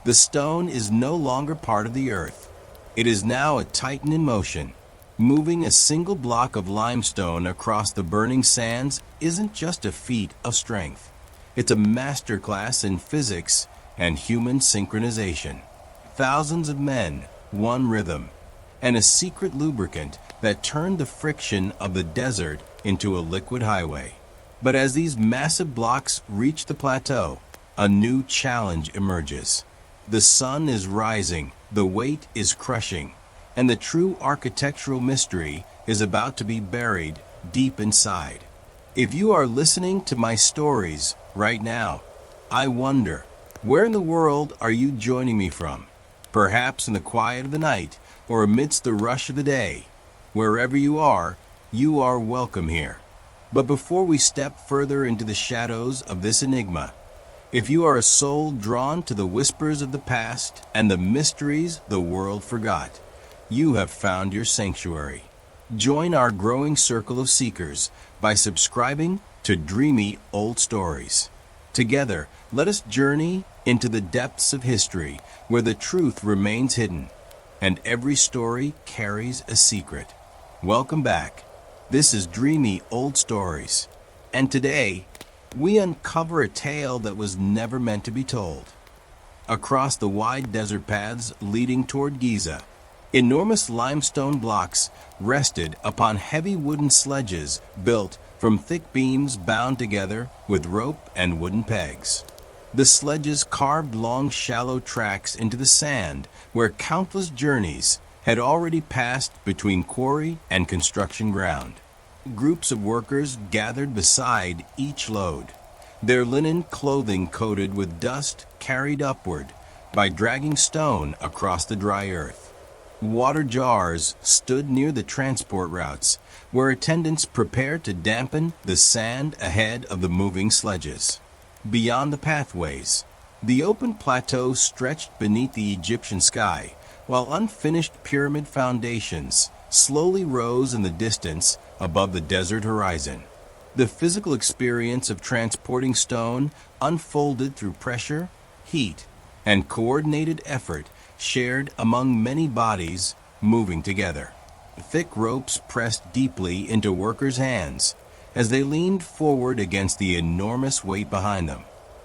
The stone is no longer part of the earth. It is now a titan in motion. Moving a single block of limestone across the burning sands isn't just a feat of strength. It's a masterclass in physics and human synchronization. Thousands of men, one rhythm, and a secret lubricant that turned the friction of the desert into a liquid highway. But as these massive blocks reach the plateau, a new challenge emerges. The sun is rising, the weight is crushing, and the true architectural mystery is about to be buried deep inside. If you are listening to my stories right now, I wonder, where in the world are you joining me from? Perhaps in the quiet of the night or amidst the rush of the day. Wherever you are welcome here. But before we step further into the shadows of this enigma, if you are a soul drawn to the whispers of the past and the mysteries the world forgot, you have found your sanctuary. Join our growing circle of seekers by subscribing to Dreamy Old Stories. Together, let us journey into the depths of history where the truth remains hidden and every story carries a secret. Welcome back. This is Dreamy Old Stories, and today we uncover a tale that was never meant to be told. Across the wide desert paths leading toward Giza, enormous limestone blocks rested upon heavy wooden sledges built from thick beams bound together with rope and wooden pegs. The sledges carved long, shallow tracks into the sand where countless journeys had already passed between quarry and construction ground. Groups of workers gathered beside each load, their linen clothing coated with dust carried upward by dragging stone across the dry earth. Water jars stood near the transport routes, where attendants prepared to dampen the sand ahead of the moving sledges. Beyond the pathways, the open plateau stretched beneath the Egyptian sky, while unfinished pyramid foundations slowly rose in the distance above the desert horizon. The physical experience of transporting stone unfolded through pressure, heat, and coordinated effort shared among many bodies moving together. Thick ropes pressed deeply into workers' hands as they leaned forward against the enormous weight behind them.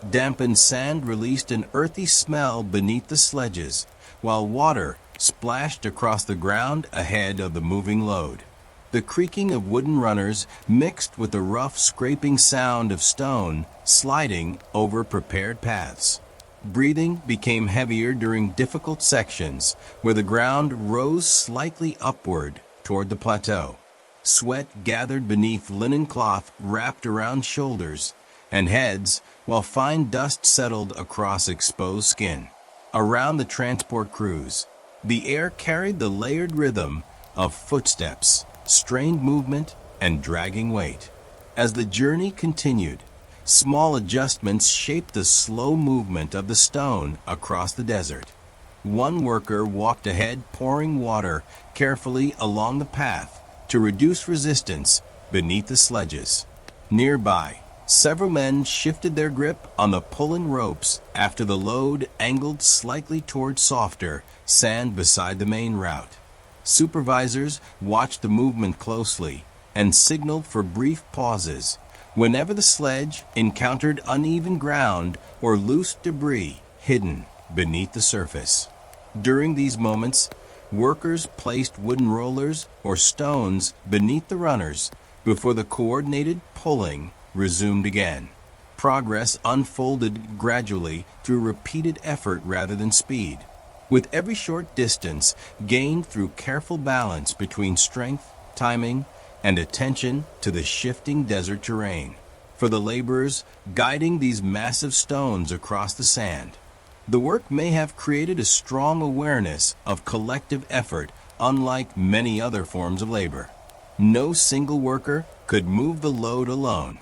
Dampened sand released an earthy smell beneath the sledges, while water splashed across the ground ahead of the moving load. The creaking of wooden runners mixed with the rough scraping sound of stone sliding over prepared paths. Breathing became heavier during difficult sections where the ground rose slightly upward toward the plateau. Sweat gathered beneath linen cloth wrapped around shoulders and heads, while fine dust settled across exposed skin. Around the transport crews, the air carried the layered rhythm of footsteps, strained movement, and dragging weight. As the journey continued, small adjustments shaped the slow movement of the stone across the desert. One worker walked ahead, pouring water carefully along the path to reduce resistance beneath the sledges. Nearby, several men shifted their grip on the pulling ropes after the load angled slightly toward softer sand beside the main route. Supervisors watched the movement closely and signaled for brief pauses whenever the sledge encountered uneven ground or loose debris hidden beneath the surface. During these moments, workers placed wooden rollers or stones beneath the runners before the coordinated pulling resumed again. Progress unfolded gradually through repeated effort rather than speed, with every short distance gained through careful balance between strength, timing, and attention to the shifting desert terrain. For the laborers guiding these massive stones across the sand, the work may have created a strong awareness of collective effort unlike many other forms of labor. No single worker could move the load alone.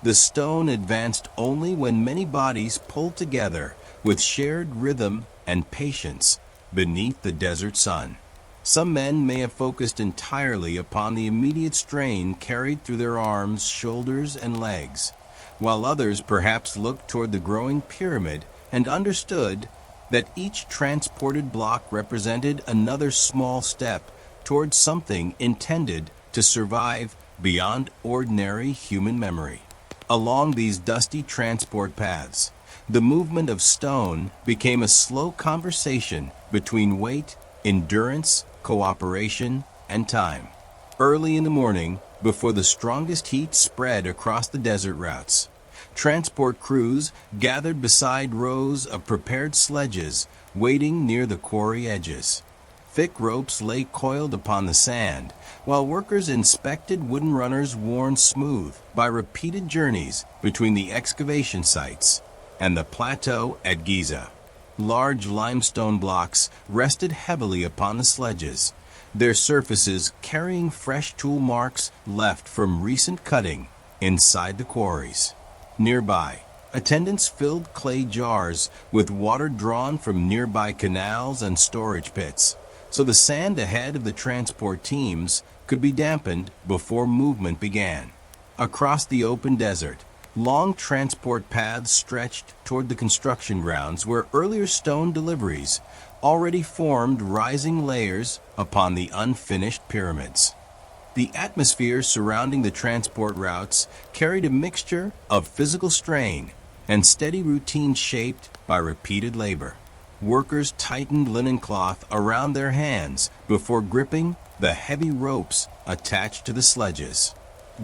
The stone advanced only when many bodies pulled together with shared rhythm and patience beneath the desert sun. Some men may have focused entirely upon the immediate strain carried through their arms, shoulders, and legs, while others perhaps looked toward the growing pyramid and understood that each transported block represented another small step towards something intended to survive beyond ordinary human memory. Along these dusty transport paths, the movement of stone became a slow conversation between weight, endurance, cooperation, and time. Early in the morning, before the strongest heat spread across the desert routes, transport crews gathered beside rows of prepared sledges waiting near the quarry edges. Thick ropes lay coiled upon the sand, while workers inspected wooden runners worn smooth by repeated journeys between the excavation sites and the plateau at Giza. Large limestone blocks rested heavily upon the sledges, their surfaces carrying fresh tool marks left from recent cutting inside the quarries. Nearby, attendants filled clay jars with water drawn from nearby canals and storage pits, so the sand ahead of the transport teams could be dampened before movement began. Across the open desert, long transport paths stretched toward the construction grounds where earlier stone deliveries already formed rising layers upon the unfinished pyramids. The atmosphere surrounding the transport routes carried a mixture of physical strain and steady routine shaped by repeated labor. Workers tightened linen cloth around their hands before gripping the heavy ropes attached to the sledges.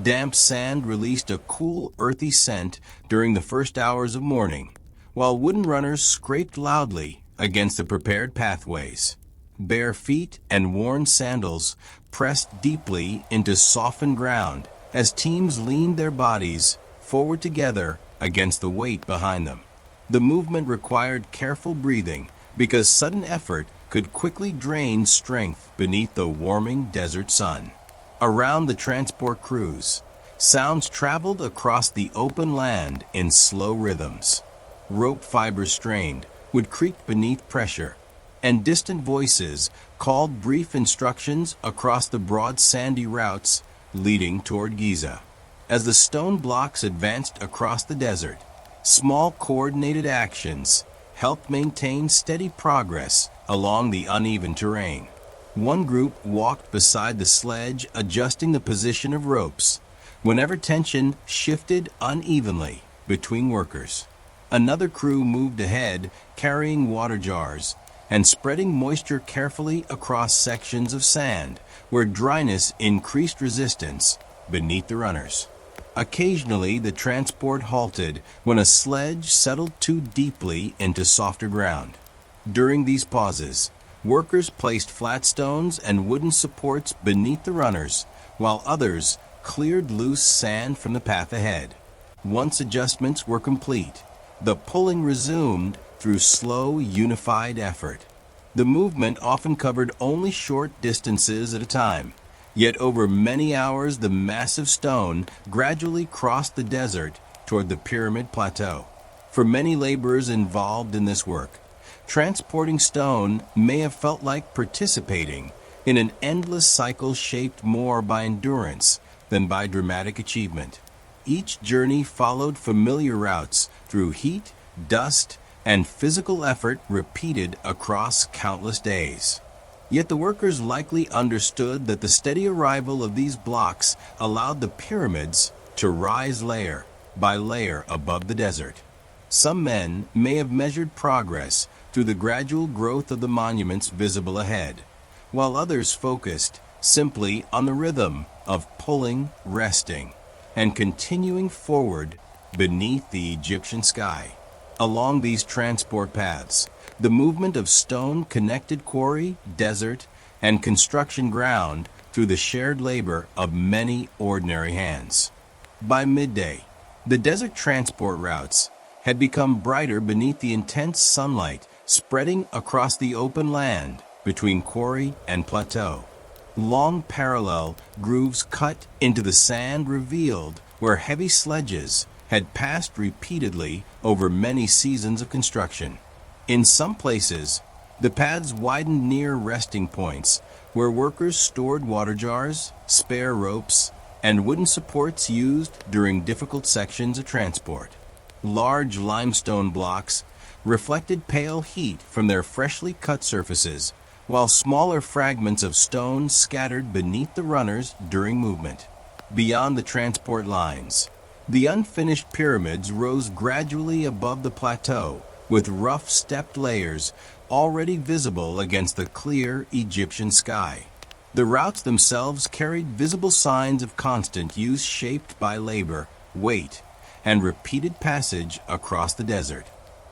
Damp sand released a cool, earthy scent during the first hours of morning, while wooden runners scraped loudly against the prepared pathways. Bare feet and worn sandals pressed deeply into softened ground as teams leaned their bodies forward together against the weight behind them. The movement required careful breathing because sudden effort could quickly drain strength beneath the warming desert sun. Around the transport crews, sounds traveled across the open land in slow rhythms. Rope fibers strained would creak beneath pressure, and distant voices called brief instructions across the broad sandy routes leading toward Giza. As the stone blocks advanced across the desert, small coordinated actions helped maintain steady progress along the uneven terrain. One group walked beside the sledge, adjusting the position of ropes whenever tension shifted unevenly between workers. Another crew moved ahead, carrying water jars and spreading moisture carefully across sections of sand where dryness increased resistance beneath the runners. Occasionally, the transport halted when a sledge settled too deeply into softer ground. During these pauses, workers placed flat stones and wooden supports beneath the runners, while others cleared loose sand from the path ahead. Once adjustments were complete, the pulling resumed through slow, unified effort. The movement often covered only short distances at a time, yet over many hours the massive stone gradually crossed the desert toward the pyramid plateau. For many laborers involved in this work, transporting stone may have felt like participating in an endless cycle shaped more by endurance than by dramatic achievement. Each journey followed familiar routes through heat, dust, and physical effort repeated across countless days. Yet the workers likely understood that the steady arrival of these blocks allowed the pyramids to rise layer by layer above the desert. Some men may have measured progress through the gradual growth of the monuments visible ahead, while others focused simply on the rhythm of pulling, resting, and continuing forward beneath the Egyptian sky. Along these transport paths, the movement of stone connected quarry, desert, and construction ground through the shared labor of many ordinary hands. By midday, the desert transport routes had become brighter beneath the intense sunlight spreading across the open land between quarry and plateau. Long parallel grooves cut into the sand revealed where heavy sledges had passed repeatedly over many seasons of construction. In some places, the paths widened near resting points where workers stored water jars, spare ropes, and wooden supports used during difficult sections of transport. Large limestone blocks reflected pale heat from their freshly cut surfaces, while smaller fragments of stone scattered beneath the runners during movement. Beyond the transport lines, the unfinished pyramids rose gradually above the plateau, with rough stepped layers already visible against the clear Egyptian sky. The routes themselves carried visible signs of constant use shaped by labor, weight, and repeated passage across the desert.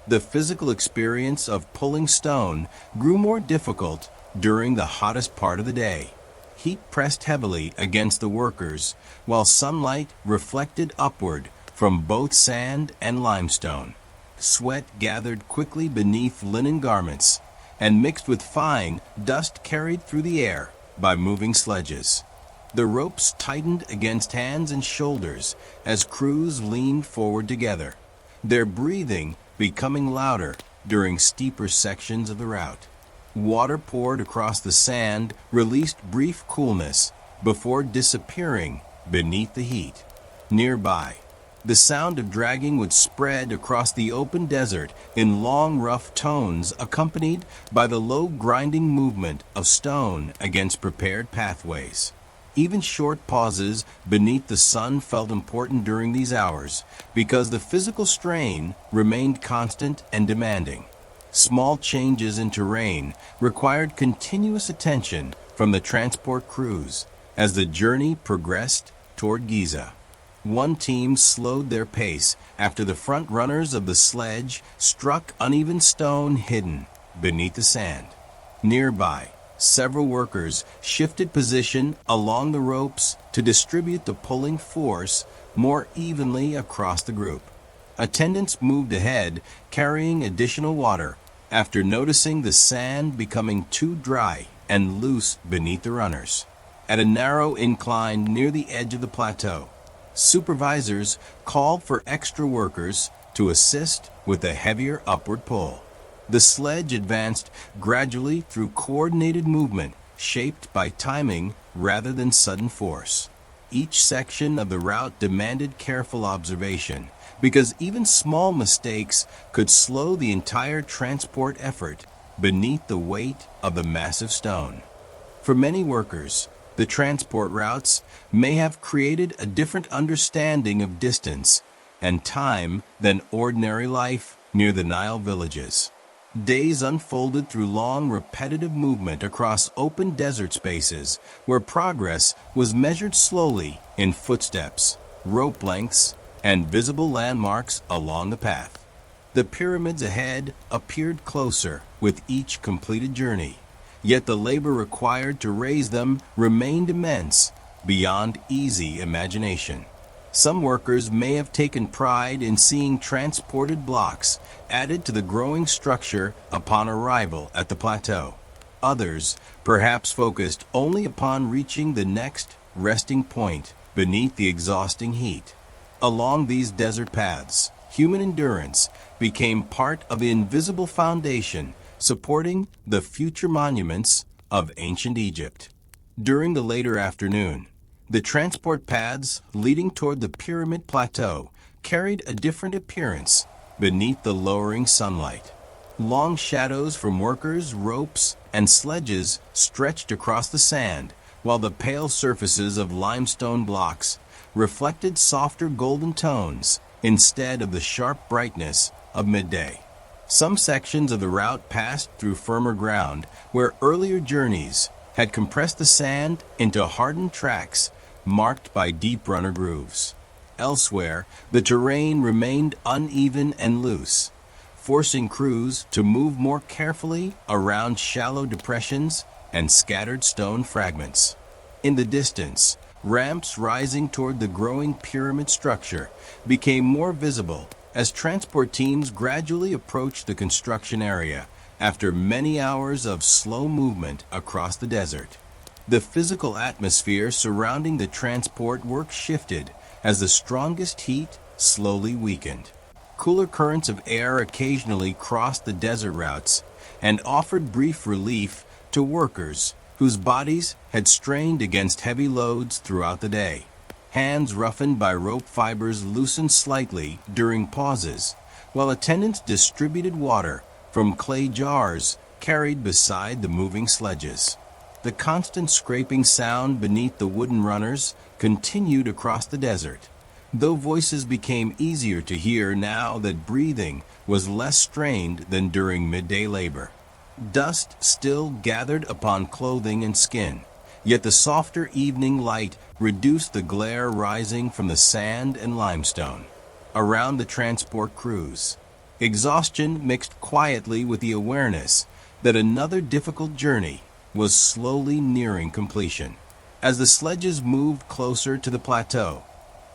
The physical experience of pulling stone grew more difficult during the hottest part of the day. Heat pressed heavily against the workers, while sunlight reflected upward from both sand and limestone. Sweat gathered quickly beneath linen garments and mixed with fine dust carried through the air by moving sledges. The ropes tightened against hands and shoulders as crews leaned forward together, their breathing becoming louder during steeper sections of the route. Water poured across the sand released brief coolness before disappearing beneath the heat. Nearby, the sound of dragging would spread across the open desert in long, rough tones accompanied by the low grinding movement of stone against prepared pathways. Even short pauses beneath the sun felt important during these hours because the physical strain remained constant and demanding. Small changes in terrain required continuous attention from the transport crews as the journey progressed toward Giza. One team slowed their pace after the front runners of the sledge struck uneven stone hidden beneath the sand. Nearby, several workers shifted position along the ropes to distribute the pulling force more evenly across the group. Attendants moved ahead, carrying additional water, after noticing the sand becoming too dry and loose beneath the runners. At a narrow incline near the edge of the plateau, supervisors called for extra workers to assist with a heavier upward pull. The sledge advanced gradually through coordinated movement shaped by timing rather than sudden force. Each section of the route demanded careful observation because even small mistakes could slow the entire transport effort beneath the weight of the massive stone. For many workers, the transport routes may have created a different understanding of distance and time than ordinary life near the Nile villages. Days unfolded through long, repetitive movement across open desert spaces where progress was measured slowly in footsteps, rope lengths, and visible landmarks along the path. The pyramids ahead appeared closer with each completed journey, yet the labor required to raise them remained immense, beyond easy imagination. Some workers may have taken pride in seeing transported blocks added to the growing structure upon arrival at the plateau. Others perhaps focused only upon reaching the next resting point beneath the exhausting heat. Along these desert paths, human endurance became part of the invisible foundation supporting the future monuments of ancient Egypt. During the later afternoon, the transport paths leading toward the pyramid plateau carried a different appearance beneath the lowering sunlight. Long shadows from workers, ropes, and sledges stretched across the sand, while the pale surfaces of limestone blocks reflected softer golden tones instead of the sharp brightness of midday. Some sections of the route passed through firmer ground where earlier journeys had compressed the sand into hardened tracks marked by deep runner grooves. Elsewhere, the terrain remained uneven and loose, forcing crews to move more carefully around shallow depressions and scattered stone fragments. In the distance, ramps rising toward the growing pyramid structure became more visible as transport teams gradually approached the construction area after many hours of slow movement across the desert. The physical atmosphere surrounding the transport work shifted as the strongest heat slowly weakened. Cooler currents of air occasionally crossed the desert routes and offered brief relief to workers whose bodies had strained against heavy loads throughout the day. Hands roughened by rope fibers loosened slightly during pauses, while attendants distributed water from clay jars carried beside the moving sledges. The constant scraping sound beneath the wooden runners continued across the desert, though voices became easier to hear now that breathing was less strained than during midday labor. Dust still gathered upon clothing and skin, yet the softer evening light reduced the glare rising from the sand and limestone. Around the transport crews, exhaustion mixed quietly with the awareness that another difficult journey was slowly nearing completion. As the sledges moved closer to the plateau,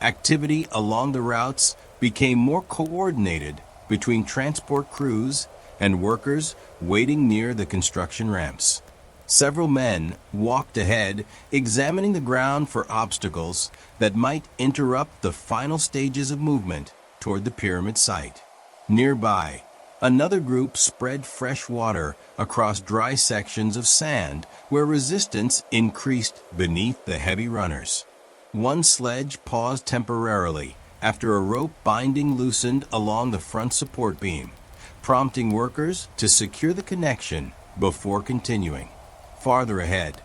activity along the routes became more coordinated between transport crews and workers waiting near the construction ramps. Several men walked ahead, examining the ground for obstacles that might interrupt the final stages of movement toward the pyramid site. Nearby, another group spread fresh water across dry sections of sand where resistance increased beneath the heavy runners. One sledge paused temporarily after a rope binding loosened along the front support beam, prompting workers to secure the connection before continuing. Farther ahead,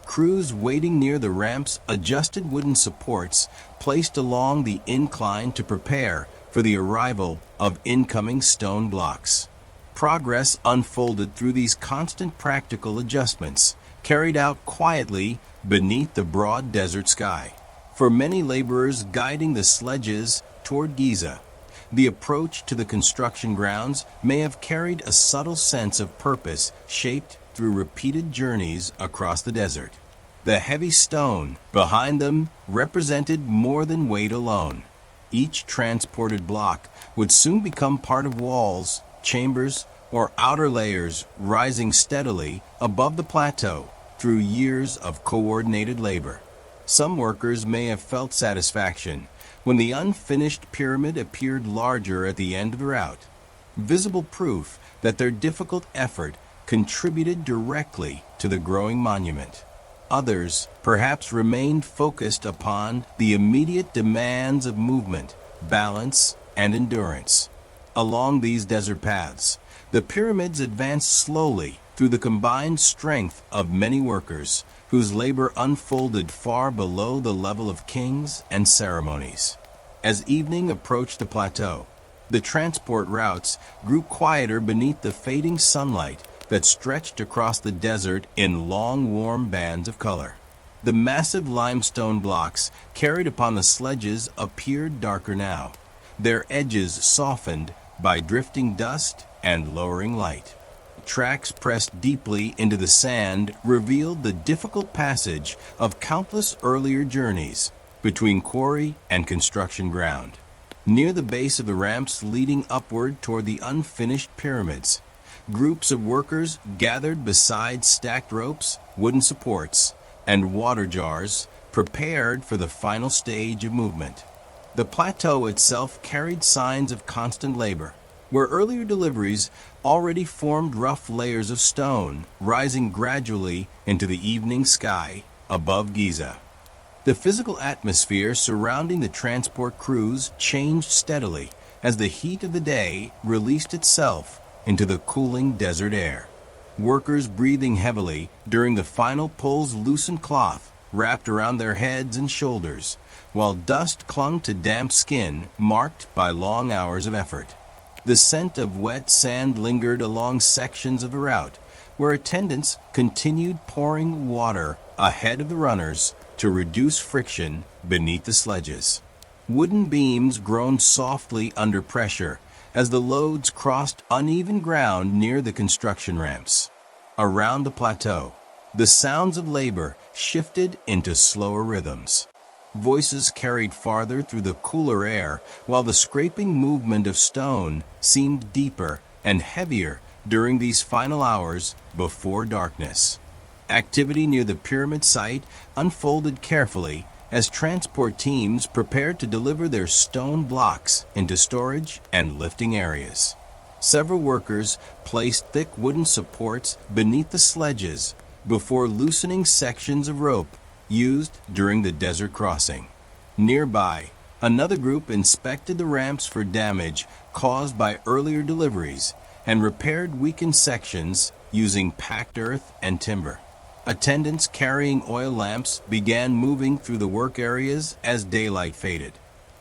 crews waiting near the ramps adjusted wooden supports placed along the incline to prepare for the arrival of incoming stone blocks. Progress unfolded through these constant practical adjustments, carried out quietly beneath the broad desert sky. For many laborers guiding the sledges toward Giza, the approach to the construction grounds may have carried a subtle sense of purpose shaped through repeated journeys across the desert. The heavy stone behind them represented more than weight alone. Each transported block would soon become part of walls, chambers, or outer layers rising steadily above the plateau through years of coordinated labor. Some workers may have felt satisfaction when the unfinished pyramid appeared larger at the end of the route, visible proof that their difficult effort contributed directly to the growing monument. Others perhaps remained focused upon the immediate demands of movement, balance, and endurance. Along these desert paths, the pyramids advanced slowly through the combined strength of many workers whose labor unfolded far below the level of kings and ceremonies. As evening approached the plateau, the transport routes grew quieter beneath the fading sunlight that stretched across the desert in long, warm bands of color. The massive limestone blocks carried upon the sledges appeared darker now, their edges softened by drifting dust and lowering light. Tracks pressed deeply into the sand revealed the difficult passage of countless earlier journeys between quarry and construction ground. Near the base of the ramps leading upward toward the unfinished pyramids, groups of workers gathered beside stacked ropes, wooden supports, and water jars, prepared for the final stage of movement. The plateau itself carried signs of constant labor, where earlier deliveries already formed rough layers of stone, rising gradually into the evening sky above Giza. The physical atmosphere surrounding the transport crews changed steadily as the heat of the day released itself into the cooling desert air. Workers breathing heavily during the final pulls loosened cloth wrapped around their heads and shoulders, while dust clung to damp skin marked by long hours of effort. The scent of wet sand lingered along sections of the route, where attendants continued pouring water ahead of the runners to reduce friction beneath the sledges. Wooden beams groaned softly under pressure as the loads crossed uneven ground near the construction ramps. Around the plateau, the sounds of labor shifted into slower rhythms. Voices carried farther through the cooler air, while the scraping movement of stone seemed deeper and heavier during these final hours before darkness. Activity near the pyramid site unfolded carefully as transport teams prepared to deliver their stone blocks into storage and lifting areas. Several workers placed thick wooden supports beneath the sledges before loosening sections of rope used during the desert crossing. Nearby, another group inspected the ramps for damage caused by earlier deliveries and repaired weakened sections using packed earth and timber. Attendants carrying oil lamps began moving through the work areas as daylight faded,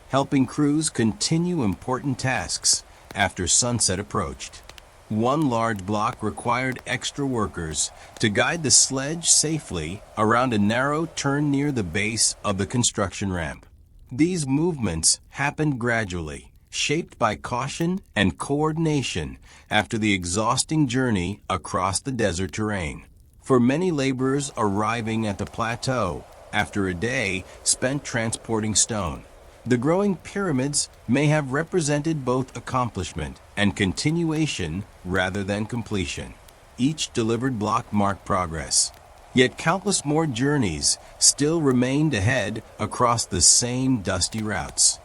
helping crews continue important tasks after sunset approached. One large block required extra workers to guide the sledge safely around a narrow turn near the base of the construction ramp. These movements happened gradually, shaped by caution and coordination after the exhausting journey across the desert terrain. For many laborers arriving at the plateau after a day spent transporting stone, the growing pyramids may have represented both accomplishment and continuation rather than completion. Each delivered block marked progress. Yet countless more journeys still remained ahead across the same dusty routes.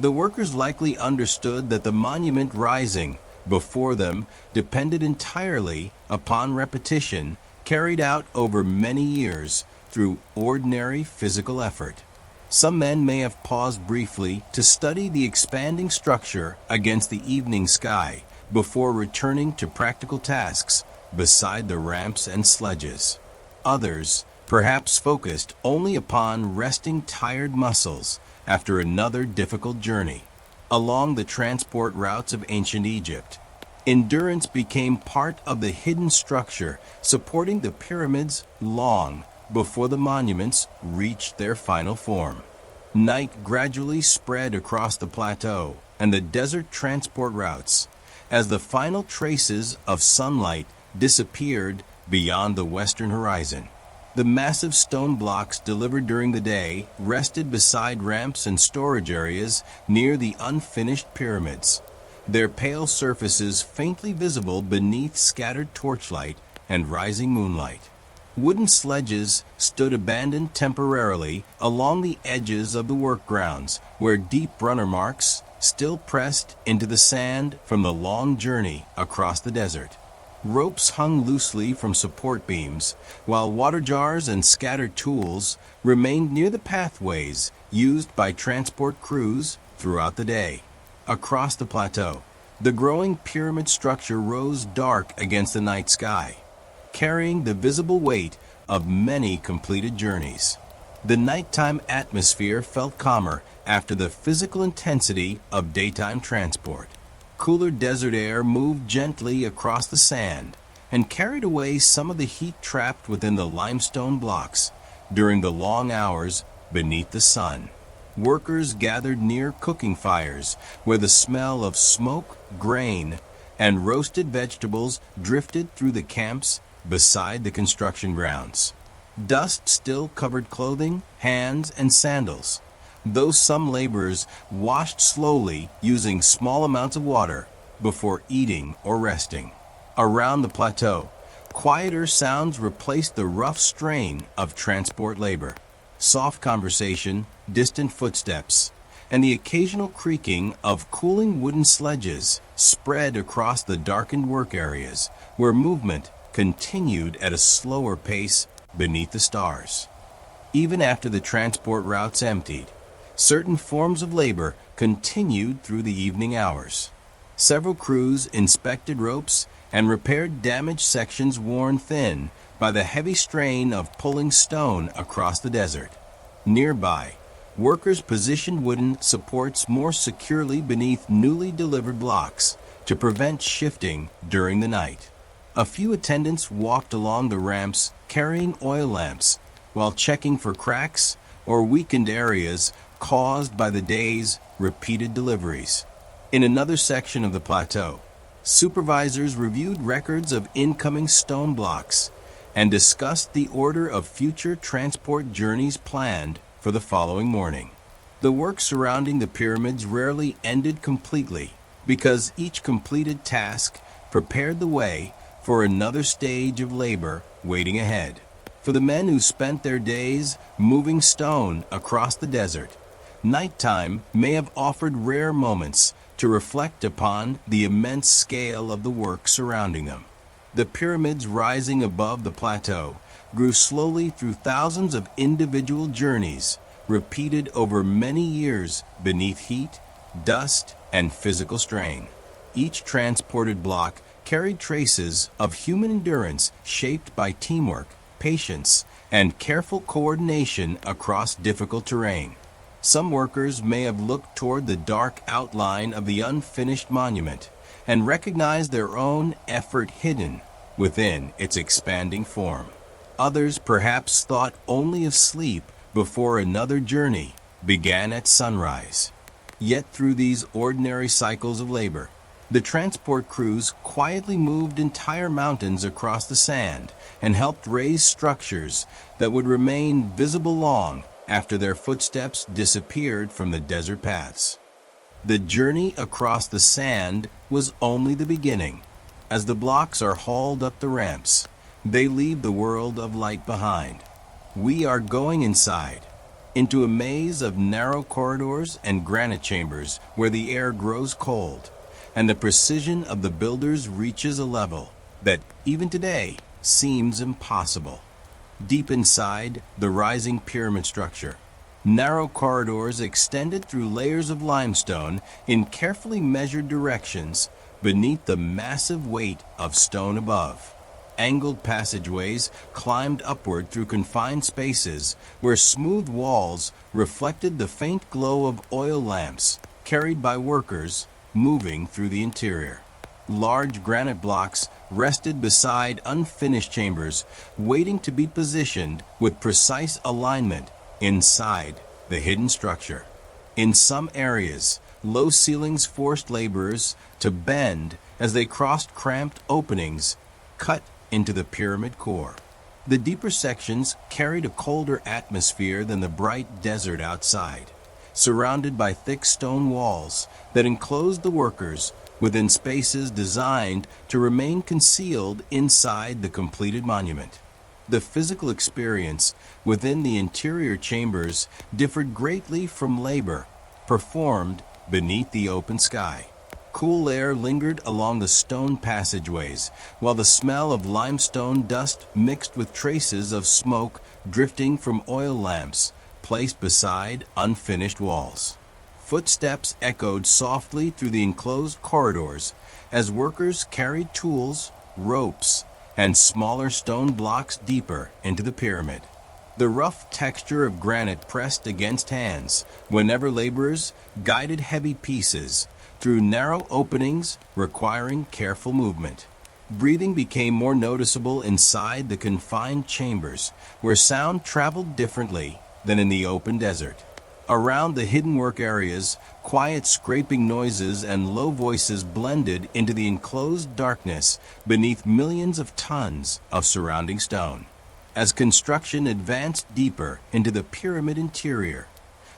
The workers likely understood that the monument rising before them depended entirely upon repetition carried out over many years through ordinary physical effort. Some men may have paused briefly to study the expanding structure against the evening sky before returning to practical tasks beside the ramps and sledges. Others, perhaps focused only upon resting tired muscles after another difficult journey. Along the transport routes of ancient Egypt, endurance became part of the hidden structure supporting the pyramids long before the monuments reached their final form. Night gradually spread across the plateau and the desert transport routes as the final traces of sunlight disappeared beyond the western horizon. The massive stone blocks delivered during the day rested beside ramps and storage areas near the unfinished pyramids, their pale surfaces faintly visible beneath scattered torchlight and rising moonlight. Wooden sledges stood abandoned temporarily along the edges of the work grounds, where deep runner marks still pressed into the sand from the long journey across the desert. Ropes hung loosely from support beams, while water jars and scattered tools remained near the pathways used by transport crews throughout the day. Across the plateau, the growing pyramid structure rose dark against the night sky, carrying the visible weight of many completed journeys. The nighttime atmosphere felt calmer after the physical intensity of daytime transport. Cooler desert air moved gently across the sand and carried away some of the heat trapped within the limestone blocks during the long hours beneath the sun. Workers gathered near cooking fires where the smell of smoke, grain, and roasted vegetables drifted through the camps beside the construction grounds. Dust still covered clothing, hands, and sandals, though some laborers washed slowly using small amounts of water before eating or resting. Around the plateau, quieter sounds replaced the rough strain of transport labor. Soft conversation, distant footsteps, and the occasional creaking of cooling wooden sledges spread across the darkened work areas where movement continued at a slower pace beneath the stars. Even after the transport routes emptied, certain forms of labor continued through the evening hours. Several crews inspected ropes and repaired damaged sections worn thin by the heavy strain of pulling stone across the desert. Nearby, workers positioned wooden supports more securely beneath newly delivered blocks to prevent shifting during the night. A few attendants walked along the ramps carrying oil lamps while checking for cracks or weakened areas caused by the day's repeated deliveries. In another section of the plateau, supervisors reviewed records of incoming stone blocks and discussed the order of future transport journeys planned for the following morning. The work surrounding the pyramids rarely ended completely because each completed task prepared the way for another stage of labor waiting ahead. For the men who spent their days moving stone across the desert, nighttime may have offered rare moments to reflect upon the immense scale of the work surrounding them. The pyramids rising above the plateau grew slowly through thousands of individual journeys, repeated over many years beneath heat, dust, and physical strain. Each transported block carried traces of human endurance shaped by teamwork, patience, and careful coordination across difficult terrain. Some workers may have looked toward the dark outline of the unfinished monument and recognized their own effort hidden within its expanding form. Others perhaps thought only of sleep before another journey began at sunrise. Yet through these ordinary cycles of labor, the transport crews quietly moved entire mountains across the sand and helped raise structures that would remain visible long after their footsteps disappeared from the desert paths. The journey across the sand was only the beginning. As the blocks are hauled up the ramps, they leave the world of light behind. We are going inside, into a maze of narrow corridors and granite chambers where the air grows cold, and the precision of the builders reaches a level that, even today, seems impossible. Deep inside the rising pyramid structure, narrow corridors extended through layers of limestone in carefully measured directions beneath the massive weight of stone above. Angled passageways climbed upward through confined spaces where smooth walls reflected the faint glow of oil lamps carried by workers moving through the interior. Large granite blocks rested beside unfinished chambers, waiting to be positioned with precise alignment inside the hidden structure. In some areas, low ceilings forced laborers to bend as they crossed cramped openings cut into the pyramid core. The deeper sections carried a colder atmosphere than the bright desert outside, surrounded by thick stone walls that enclosed the workers within spaces designed to remain concealed inside the completed monument. The physical experience within the interior chambers differed greatly from labor performed beneath the open sky. Cool air lingered along the stone passageways, while the smell of limestone dust mixed with traces of smoke drifting from oil lamps placed beside unfinished walls. Footsteps echoed softly through the enclosed corridors as workers carried tools, ropes, and smaller stone blocks deeper into the pyramid. The rough texture of granite pressed against hands whenever laborers guided heavy pieces through narrow openings requiring careful movement. Breathing became more noticeable inside the confined chambers, where sound traveled differently than in the open desert. Around the hidden work areas, quiet scraping noises and low voices blended into the enclosed darkness beneath millions of tons of surrounding stone. As construction advanced deeper into the pyramid interior,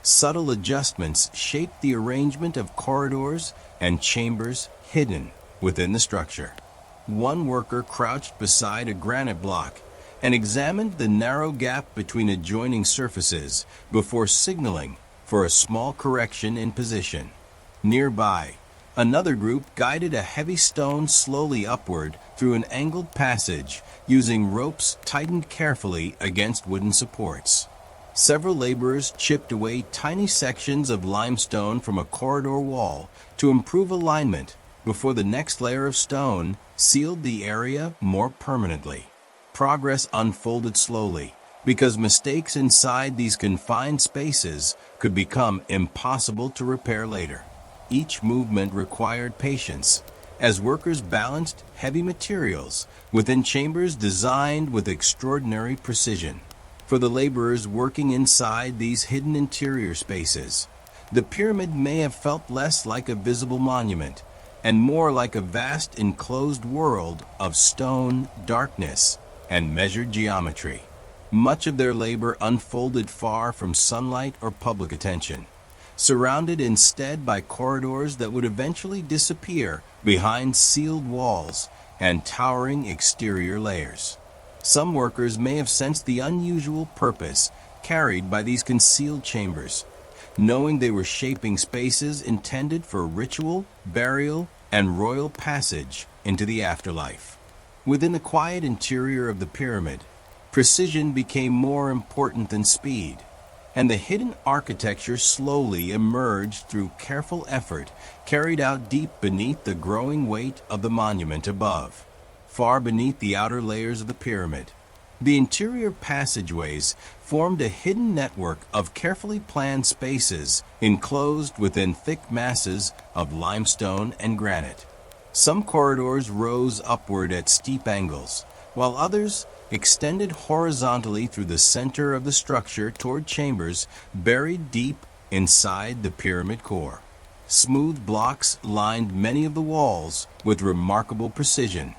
subtle adjustments shaped the arrangement of corridors and chambers hidden within the structure. One worker crouched beside a granite block and examined the narrow gap between adjoining surfaces before signaling for a small correction in position. Nearby, another group guided a heavy stone slowly upward through an angled passage using ropes tightened carefully against wooden supports. Several laborers chipped away tiny sections of limestone from a corridor wall to improve alignment before the next layer of stone sealed the area more permanently. Progress unfolded slowly because mistakes inside these confined spaces could become impossible to repair later. Each movement required patience as workers balanced heavy materials within chambers designed with extraordinary precision. For the laborers working inside these hidden interior spaces, the pyramid may have felt less like a visible monument and more like a vast enclosed world of stone, darkness, and measured geometry. Much of their labor unfolded far from sunlight or public attention, surrounded instead by corridors that would eventually disappear behind sealed walls and towering exterior layers. Some workers may have sensed the unusual purpose carried by these concealed chambers, knowing they were shaping spaces intended for ritual, burial, and royal passage into the afterlife. Within the quiet interior of the pyramid, precision became more important than speed. and the hidden architecture slowly emerged through careful effort carried out deep beneath the growing weight of the monument above, far beneath the outer layers of the pyramid. The interior passageways formed a hidden network of carefully planned spaces enclosed within thick masses of limestone and granite. Some corridors rose upward at steep angles, while others extended horizontally through the center of the structure toward chambers buried deep inside the pyramid core. Smooth blocks lined many of the walls with remarkable precision,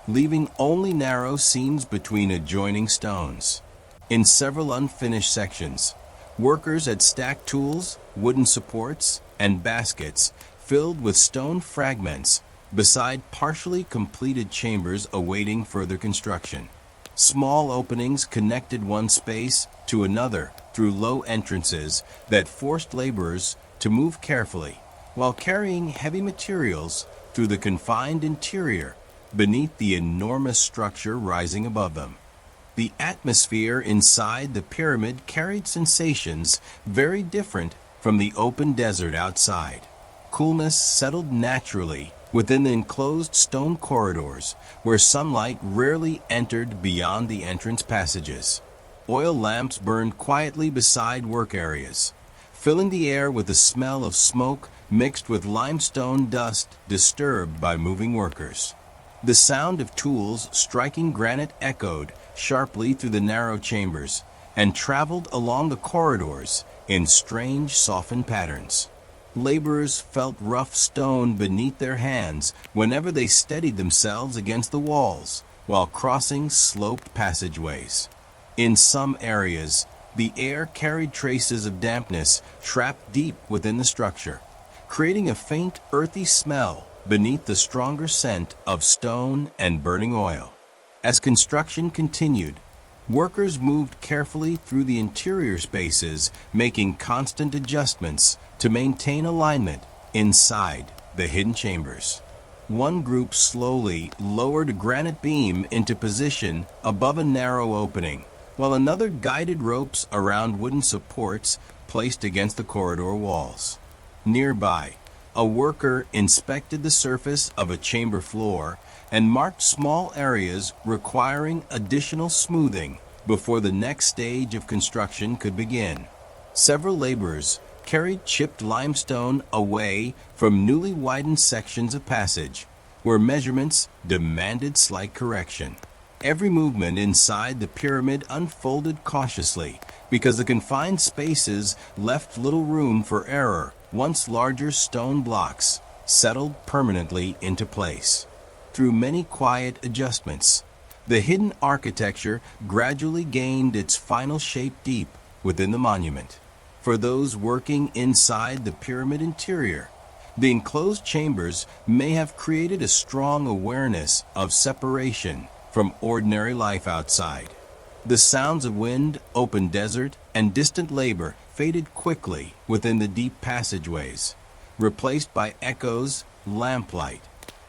leaving only narrow seams between adjoining stones. In several unfinished sections, workers had stacked tools, wooden supports, and baskets filled with stone fragments beside partially completed chambers awaiting further construction. Small openings connected one space to another through low entrances that forced laborers to move carefully while carrying heavy materials through the confined interior beneath the enormous structure rising above them. The atmosphere inside the pyramid carried sensations very different from the open desert outside. Coolness settled naturally within the enclosed stone corridors where sunlight rarely entered beyond the entrance passages. Oil lamps burned quietly beside work areas, filling the air with the smell of smoke mixed with limestone dust disturbed by moving workers. The sound of tools striking granite echoed sharply through the narrow chambers and traveled along the corridors in strange softened patterns. Laborers felt rough stone beneath their hands whenever they steadied themselves against the walls while crossing sloped passageways. In some areas, the air carried traces of dampness trapped deep within the structure, creating a faint, earthy smell beneath the stronger scent of stone and burning oil. As construction continued, workers moved carefully through the interior spaces, making constant adjustments to maintain alignment inside the hidden chambers. One group slowly lowered a granite beam into position above a narrow opening, while another guided ropes around wooden supports placed against the corridor walls. Nearby, a worker inspected the surface of a chamber floor and marked small areas requiring additional smoothing before the next stage of construction could begin. Several laborers carried chipped limestone away from newly widened sections of passage, where measurements demanded slight correction. Every movement inside the pyramid unfolded cautiously, because the confined spaces left little room for error once larger stone blocks settled permanently into place. Through many quiet adjustments, the hidden architecture gradually gained its final shape deep within the monument. For those working inside the pyramid interior, the enclosed chambers may have created a strong awareness of separation from ordinary life outside. The sounds of wind, open desert, and distant labor faded quickly within the deep passageways, replaced by echoes, lamplight,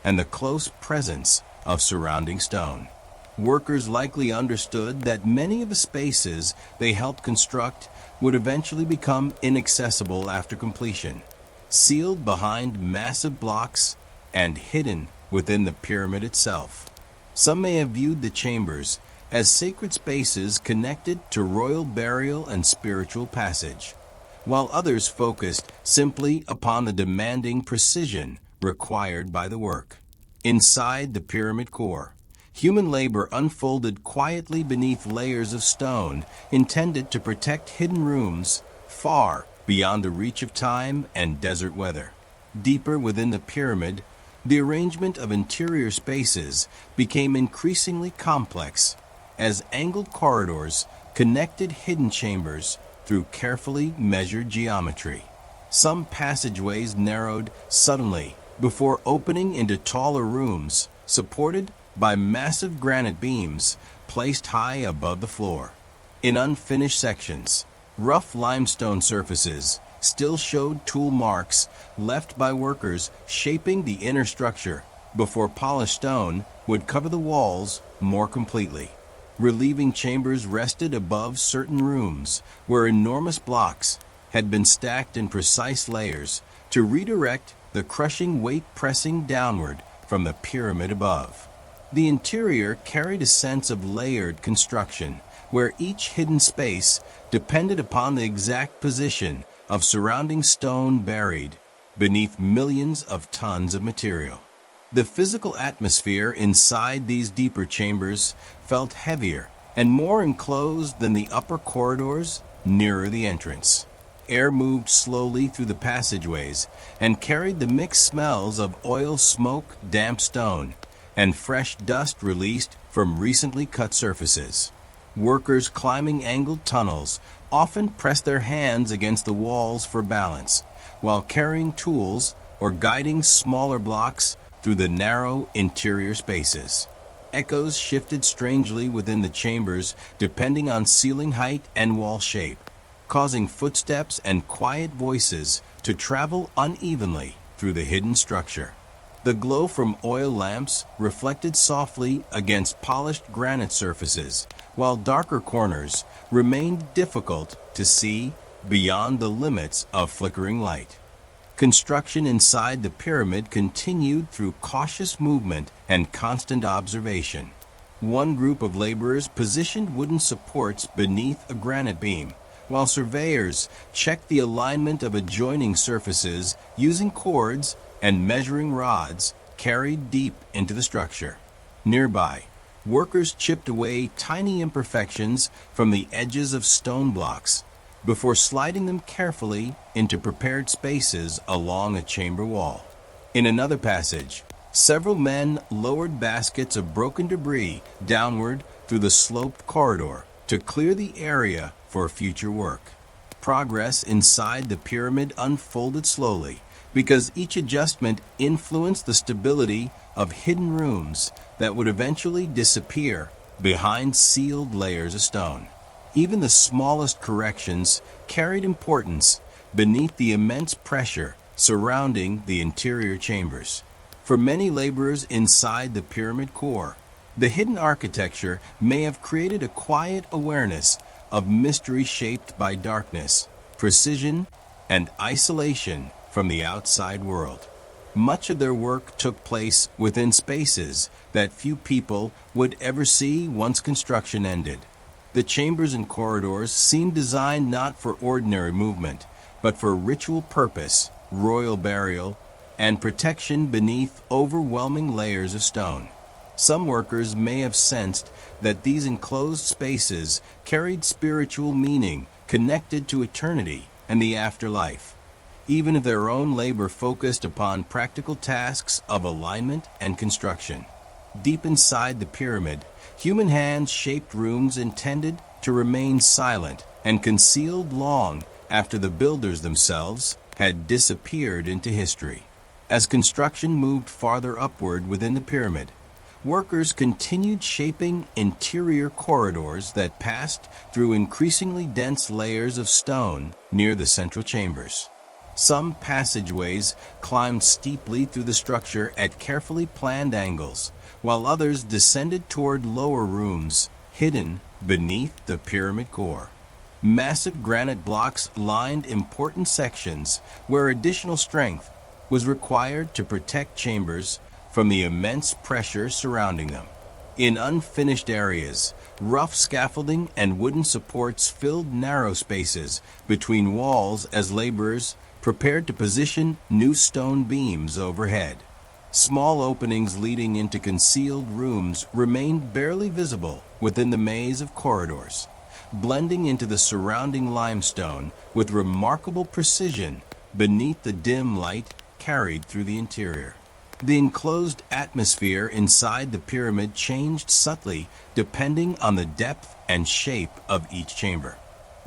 and the close presence of surrounding stone. Workers likely understood that many of the spaces they helped construct would eventually become inaccessible after completion, sealed behind massive blocks and hidden within the pyramid itself. Some may have viewed the chambers as sacred spaces connected to royal burial and spiritual passage, while others focused simply upon the demanding precision required by the work. Inside the pyramid core, human labor unfolded quietly beneath layers of stone intended to protect hidden rooms far beyond the reach of time and desert weather. Deeper within the pyramid, the arrangement of interior spaces became increasingly complex as angled corridors connected hidden chambers through carefully measured geometry. Some passageways narrowed suddenly before opening into taller rooms supported by massive granite beams placed high above the floor. In unfinished sections, rough limestone surfaces still showed tool marks left by workers shaping the inner structure before polished stone would cover the walls more completely. Relieving chambers rested above certain rooms where enormous blocks had been stacked in precise layers to redirect the crushing weight pressing downward from the pyramid above. The interior carried a sense of layered construction, where each hidden space depended upon the exact position of surrounding stone buried beneath millions of tons of material. The physical atmosphere inside these deeper chambers felt heavier and more enclosed than the upper corridors nearer the entrance. Air moved slowly through the passageways and carried the mixed smells of oil smoke, damp stone, and fresh dust released from recently cut surfaces. Workers climbing angled tunnels often pressed their hands against the walls for balance, while carrying tools or guiding smaller blocks through the narrow interior spaces. Echoes shifted strangely within the chambers depending on ceiling height and wall shape, causing footsteps and quiet voices to travel unevenly through the hidden structure. The glow from oil lamps reflected softly against polished granite surfaces, while darker corners remained difficult to see beyond the limits of flickering light. Construction inside the pyramid continued through cautious movement and constant observation. One group of laborers positioned wooden supports beneath a granite beam, while surveyors checked the alignment of adjoining surfaces using cords and measuring rods carried deep into the structure. Nearby, workers chipped away tiny imperfections from the edges of stone blocks before sliding them carefully into prepared spaces along a chamber wall. In another passage, several men lowered baskets of broken debris downward through the sloped corridor to clear the area for future work. Progress inside the pyramid unfolded slowly because each adjustment influenced the stability of hidden rooms that would eventually disappear behind sealed layers of stone. Even the smallest corrections carried importance beneath the immense pressure surrounding the interior chambers. For many laborers inside the pyramid core, the hidden architecture may have created a quiet awareness of mystery shaped by darkness, precision, and isolation from the outside world. Much of their work took place within spaces that few people would ever see once construction ended. The chambers and corridors seemed designed not for ordinary movement, but for ritual purpose, royal burial, and protection beneath overwhelming layers of stone. Some workers may have sensed that these enclosed spaces carried spiritual meaning connected to eternity and the afterlife, even if their own labor focused upon practical tasks of alignment and construction. Deep inside the pyramid, human hands shaped rooms intended to remain silent and concealed long after the builders themselves had disappeared into history. As construction moved farther upward within the pyramid, workers continued shaping interior corridors that passed through increasingly dense layers of stone near the central chambers. Some passageways climbed steeply through the structure at carefully planned angles, while others descended toward lower rooms hidden beneath the pyramid core. Massive granite blocks lined important sections where additional strength was required to protect chambers from the immense pressure surrounding them. In unfinished areas, rough scaffolding and wooden supports filled narrow spaces between walls as laborers prepared to position new stone beams overhead. Small openings leading into concealed rooms remained barely visible within the maze of corridors, blending into the surrounding limestone with remarkable precision beneath the dim light carried through the interior. The enclosed atmosphere inside the pyramid changed subtly depending on the depth and shape of each chamber.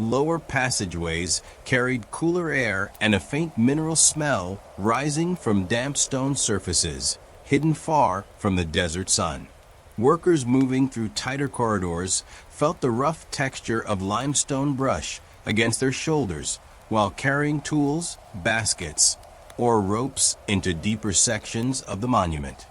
Lower passageways carried cooler air and a faint mineral smell rising from damp stone surfaces, hidden far from the desert sun. Workers moving through tighter corridors felt the rough texture of limestone brush against their shoulders while carrying tools, baskets, or ropes into deeper sections of the monument.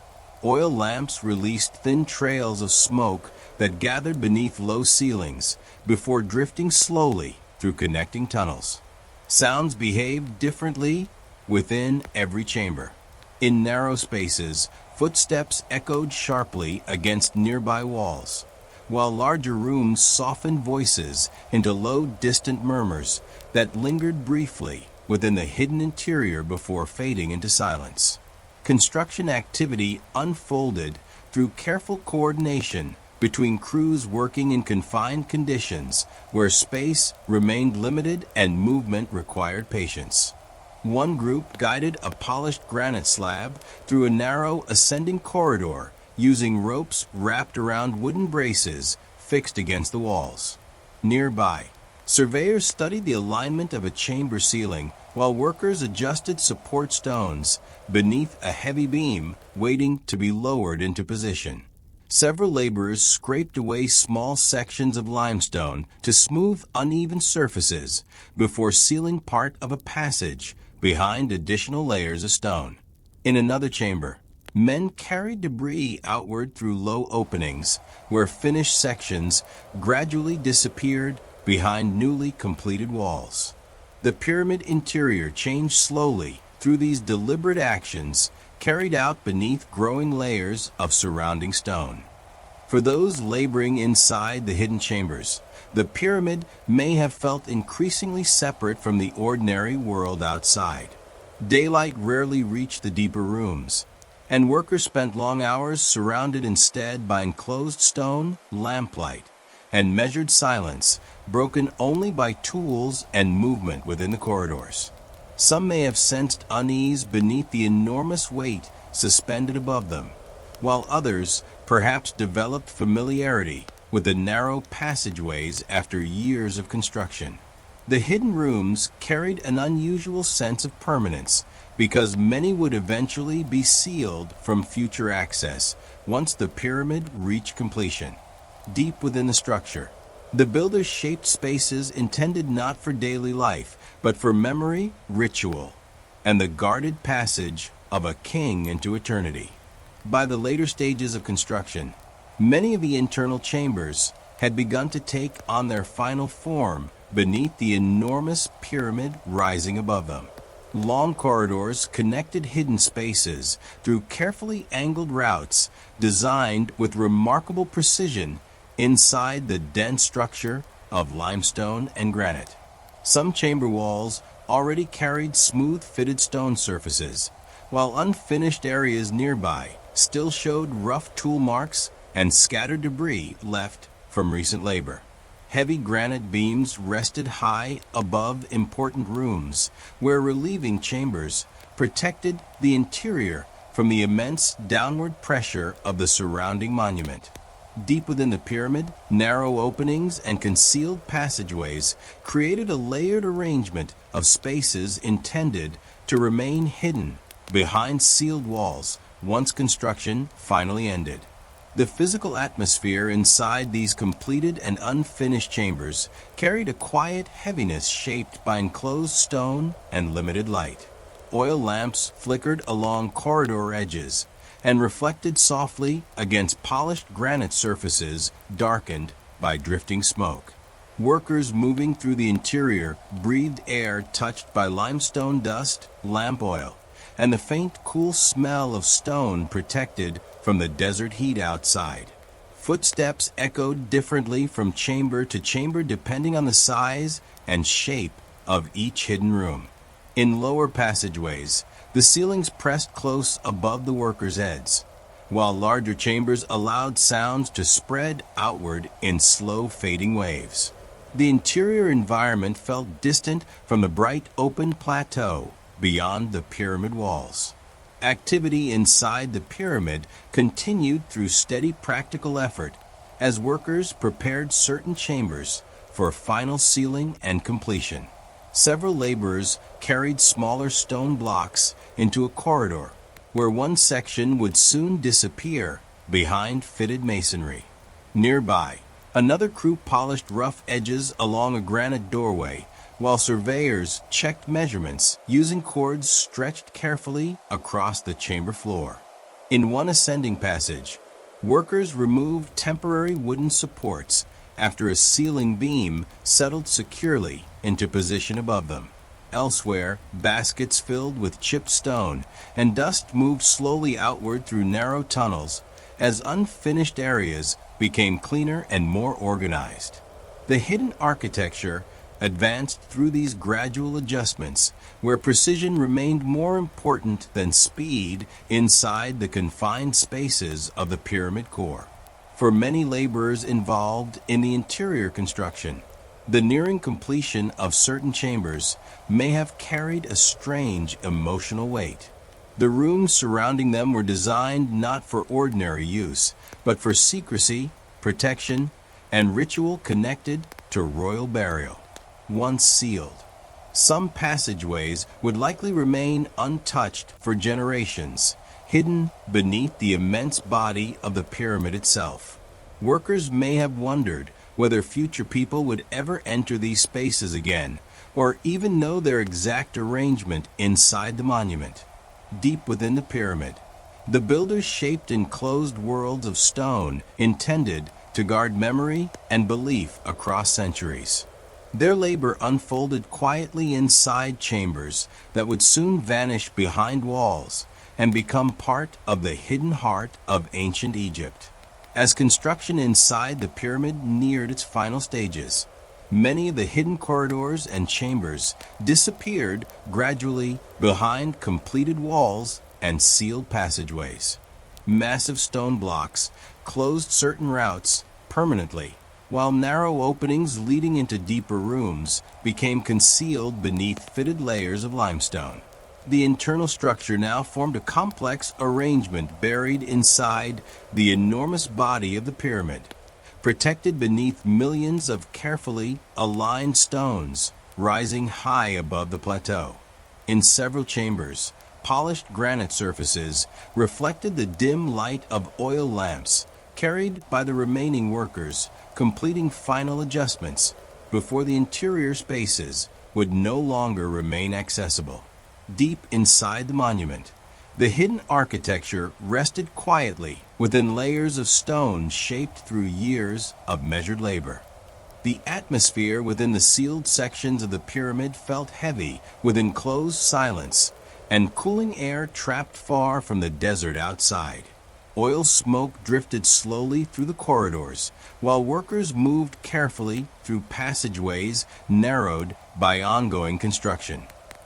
Oil lamps released thin trails of smoke that gathered beneath low ceilings before drifting slowly through connecting tunnels. Sounds behaved differently within every chamber. In narrow spaces, footsteps echoed sharply against nearby walls, while larger rooms softened voices into low, distant murmurs that lingered briefly within the hidden interior before fading into silence. Construction activity unfolded through careful coordination between crews working in confined conditions where space remained limited and movement required patience. One group guided a polished granite slab through a narrow ascending corridor using ropes wrapped around wooden braces fixed against the walls. Nearby, surveyors studied the alignment of a chamber ceiling while workers adjusted support stones beneath a heavy beam waiting to be lowered into position. Several laborers scraped away small sections of limestone to smooth uneven surfaces before sealing part of a passage behind additional layers of stone. In another chamber, men carried debris outward through low openings where finished sections gradually disappeared behind newly completed walls. The pyramid interior changed slowly through these deliberate actions carried out beneath growing layers of surrounding stone. For those laboring inside the hidden chambers, the pyramid may have felt increasingly separate from the ordinary world outside. Daylight rarely reached the deeper rooms, and workers spent long hours surrounded instead by enclosed stone, lamplight, and measured silence, broken only by tools and movement within the corridors. Some may have sensed unease beneath the enormous weight suspended above them, while others perhaps developed familiarity with the narrow passageways after years of construction. The hidden rooms carried an unusual sense of permanence because many would eventually be sealed from future access once the pyramid reached completion. Deep within the structure, the builders shaped spaces intended not for daily life, but for memory, ritual, and the guarded passage of a king into eternity. By the later stages of construction, many of the internal chambers had begun to take on their final form beneath the enormous pyramid rising above them. Long corridors connected hidden spaces through carefully angled routes designed with remarkable precision inside the dense structure of limestone and granite. Some chamber walls already carried smooth-fitted stone surfaces, while unfinished areas nearby still showed rough tool marks and scattered debris left from recent labor. Heavy granite beams rested high above important rooms, where relieving chambers protected the interior from the immense downward pressure of the surrounding monument. Deep within the pyramid, narrow openings and concealed passageways created a layered arrangement of spaces intended to remain hidden behind sealed walls once construction finally ended. The physical atmosphere inside these completed and unfinished chambers carried a quiet heaviness shaped by enclosed stone and limited light. Oil lamps flickered along corridor edges and reflected softly against polished granite surfaces darkened by drifting smoke. Workers moving through the interior breathed air touched by limestone dust, lamp oil, and the faint, cool smell of stone protected from the desert heat outside. Footsteps echoed differently from chamber to chamber depending on the size and shape of each hidden room. In lower passageways, the ceilings pressed close above the workers' heads, while larger chambers allowed sounds to spread outward in slow fading waves. The interior environment felt distant from the bright open plateau beyond the pyramid walls. Activity inside the pyramid continued through steady practical effort as workers prepared certain chambers for final sealing and completion. Several laborers carried smaller stone blocks into a corridor where one section would soon disappear behind fitted masonry. Nearby, another crew polished rough edges along a granite doorway while surveyors checked measurements using cords stretched carefully across the chamber floor. In one ascending passage, workers removed temporary wooden supports after a ceiling beam settled securely into position above them. Elsewhere, baskets filled with chipped stone and dust moved slowly outward through narrow tunnels as unfinished areas became cleaner and more organized. The hidden architecture advanced through these gradual adjustments, where precision remained more important than speed inside the confined spaces of the pyramid core. For many laborers involved in the interior construction, the nearing completion of certain chambers may have carried a strange emotional weight. The rooms surrounding them were designed not for ordinary use, but for secrecy, protection, and ritual connected to royal burial. Once sealed, some passageways would likely remain untouched for generations, hidden beneath the immense body of the pyramid itself. Workers may have wondered whether future people would ever enter these spaces again, or even know their exact arrangement inside the monument. Deep within the pyramid, the builders shaped enclosed worlds of stone intended to guard memory and belief across centuries. Their labor unfolded quietly inside chambers that would soon vanish behind walls and become part of the hidden heart of ancient Egypt. As construction inside the pyramid neared its final stages, many of the hidden corridors and chambers disappeared gradually behind completed walls and sealed passageways. Massive stone blocks closed certain routes permanently, while narrow openings leading into deeper rooms became concealed beneath fitted layers of limestone. The internal structure now formed a complex arrangement buried inside the enormous body of the pyramid, protected beneath millions of carefully aligned stones rising high above the plateau. In several chambers, polished granite surfaces reflected the dim light of oil lamps carried by the remaining workers, completing final adjustments before the interior spaces would no longer remain accessible. Deep inside the monument, the hidden architecture rested quietly within layers of stone shaped through years of measured labor. The atmosphere within the sealed sections of the pyramid felt heavy with enclosed silence and cooling air trapped far from the desert outside. Oil smoke drifted slowly through the corridors, while workers moved carefully through passageways narrowed by ongoing construction.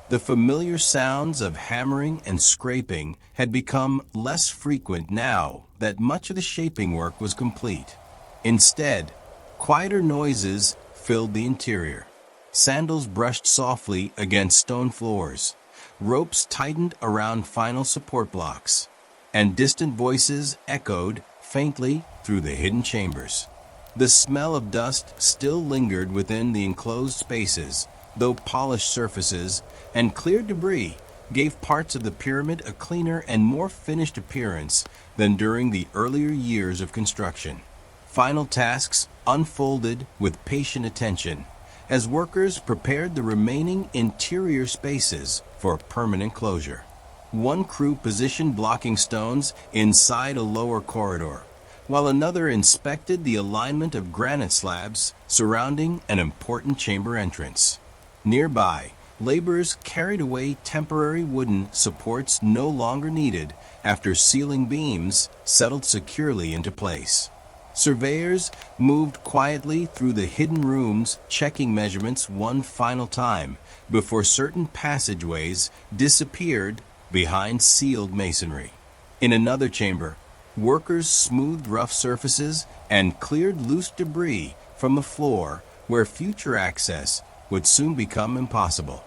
The familiar sounds of hammering and scraping had become less frequent now that much of the shaping work was complete. Instead, quieter noises filled the interior. Sandals brushed softly against stone floors, ropes tightened around final support blocks, and distant voices echoed faintly through the hidden chambers. The smell of dust still lingered within the enclosed spaces, though polished surfaces and cleared debris gave parts of the pyramid a cleaner and more finished appearance than during the earlier years of construction. Final tasks unfolded with patient attention as workers prepared the remaining interior spaces for permanent closure. One crew positioned blocking stones inside a lower corridor, while another inspected the alignment of granite slabs surrounding an important chamber entrance. Nearby, laborers carried away temporary wooden supports no longer needed after ceiling beams settled securely into place. Surveyors moved quietly through the hidden rooms, checking measurements one final time before certain passageways disappeared behind sealed masonry. In another chamber, workers smoothed rough surfaces and cleared loose debris from the floor where future access would soon become impossible.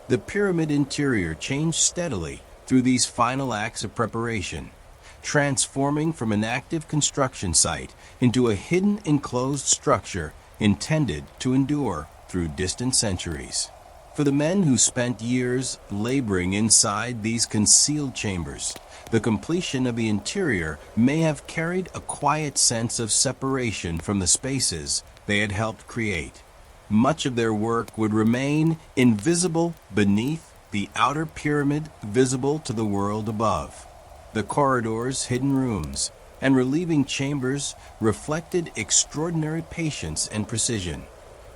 The pyramid interior changed steadily through these final acts of preparation, transforming from an active construction site into a hidden enclosed structure intended to endure through distant centuries. For the men who spent years laboring inside these concealed chambers, the completion of the interior may have carried a quiet sense of separation from the spaces they had helped create. Much of their work would remain invisible beneath the outer pyramid, visible to the world above. The corridors, hidden rooms, and relieving chambers reflected extraordinary patience and precision.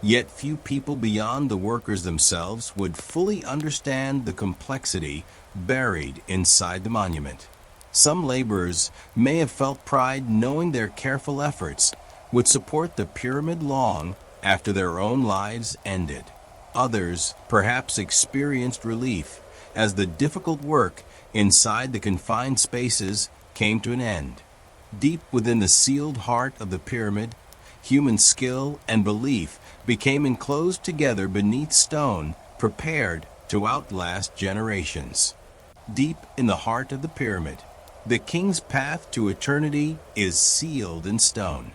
Yet few people beyond the workers themselves would fully understand the complexity buried inside the monument. Some laborers may have felt pride knowing their careful efforts would support the pyramid long after their own lives ended. Others perhaps experienced relief as the difficult work inside the confined spaces came to an end. Deep within the sealed heart of the pyramid, human skill and belief became enclosed together beneath stone, prepared to outlast generations. Deep in the heart of the pyramid, the king's path to eternity is sealed in stone.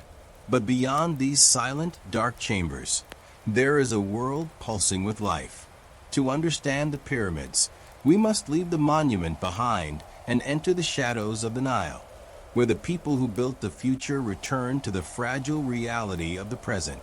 But beyond these silent, dark chambers, there is a world pulsing with life. To understand the pyramids, we must leave the monument behind and enter the shadows of the Nile, where the people who built the future return to the fragile reality of the present.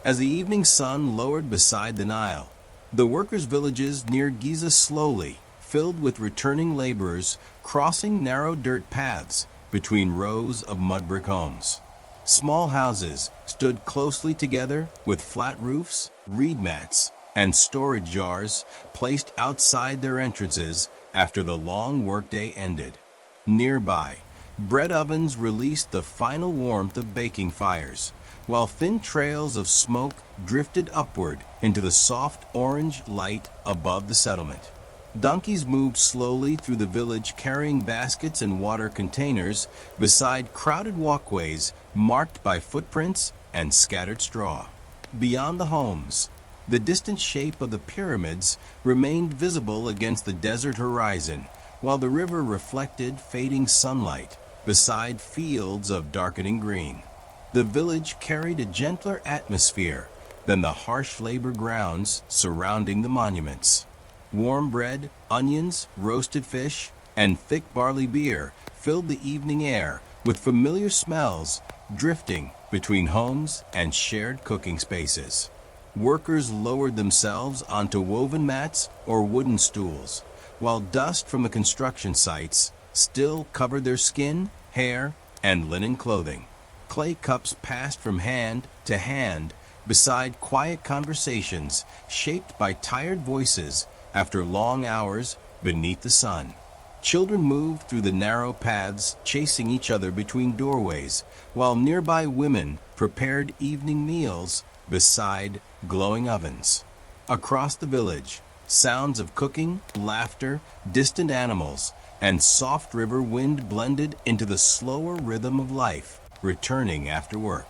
As the evening sun lowered beside the Nile, the workers' villages near Giza slowly filled with returning laborers crossing narrow dirt paths between rows of mud brick homes. Small houses stood closely together with flat roofs, reed mats, and storage jars placed outside their entrances after the long workday ended. Nearby, bread ovens released the final warmth of baking fires, while thin trails of smoke drifted upward into the soft orange light above the settlement. Donkeys moved slowly through the village carrying baskets and water containers beside crowded walkways marked by footprints and scattered straw. Beyond the homes, the distant shape of the pyramids remained visible against the desert horizon, while the river reflected fading sunlight beside fields of darkening green. The village carried a gentler atmosphere than the harsh labor grounds surrounding the monuments. Warm bread, onions, roasted fish, and thick barley beer filled the evening air with familiar smells drifting between homes and shared cooking spaces. Workers lowered themselves onto woven mats or wooden stools, while dust from the construction sites still covered their skin, hair, and linen clothing. Clay cups passed from hand to hand beside quiet conversations shaped by tired voices after long hours beneath the sun. Children moved through the narrow paths, chasing each other between doorways, while nearby women prepared evening meals beside glowing ovens. Across the village, sounds of cooking, laughter, distant animals, and soft river wind blended into the slower rhythm of life, returning after work.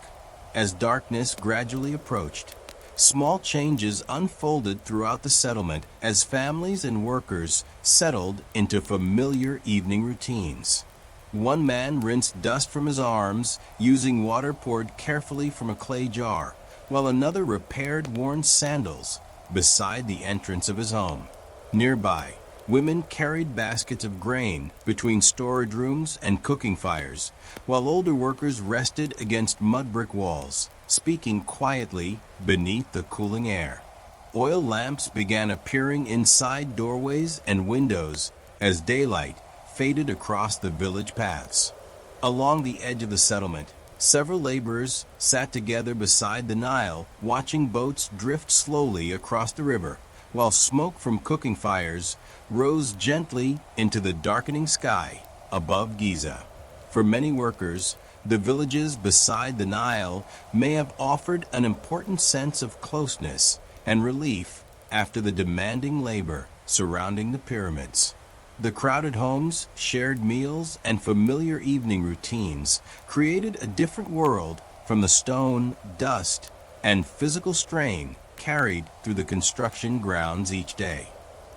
As darkness gradually approached, small changes unfolded throughout the settlement as families and workers settled into familiar evening routines. One man rinsed dust from his arms using water poured carefully from a clay jar, while another repaired worn sandals beside the entrance of his home. Nearby, women carried baskets of grain between storage rooms and cooking fires, while older workers rested against mud brick walls, speaking quietly beneath the cooling air. Oil lamps began appearing inside doorways and windows as daylight faded across the village paths. Along the edge of the settlement, several laborers sat together beside the Nile, watching boats drift slowly across the river, while smoke from cooking fires rose gently into the darkening sky above Giza. For many workers, the villages beside the Nile may have offered an important sense of closeness and relief after the demanding labor surrounding the pyramids. The crowded homes, shared meals, and familiar evening routines created a different world from the stone, dust, and physical strain carried through the construction grounds each day.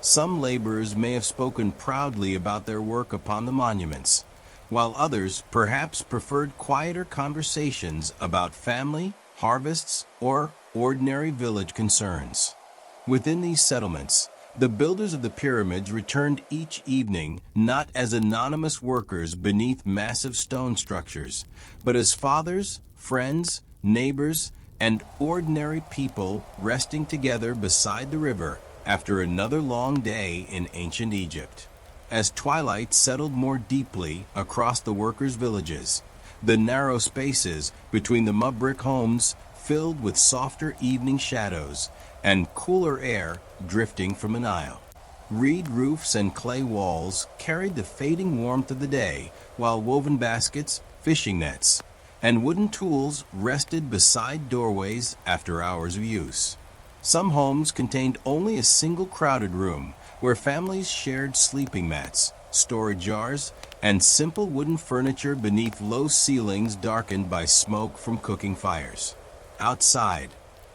Some laborers may have spoken proudly about their work upon the monuments, while others perhaps preferred quieter conversations about family, harvests, or ordinary village concerns. Within these settlements, the builders of the pyramids returned each evening not as anonymous workers beneath massive stone structures, but as fathers, friends, neighbors, and ordinary people resting together beside the river after another long day in ancient Egypt. as twilight settled more deeply across the workers' villages. The narrow spaces between the mud brick homes filled with softer evening shadows and cooler air drifting from the Nile. Reed roofs and clay walls carried the fading warmth of the day, while woven baskets, fishing nets, and wooden tools rested beside doorways after hours of use. Some homes contained only a single crowded room where families shared sleeping mats, storage jars, and simple wooden furniture beneath low ceilings darkened by smoke from cooking fires. Outside,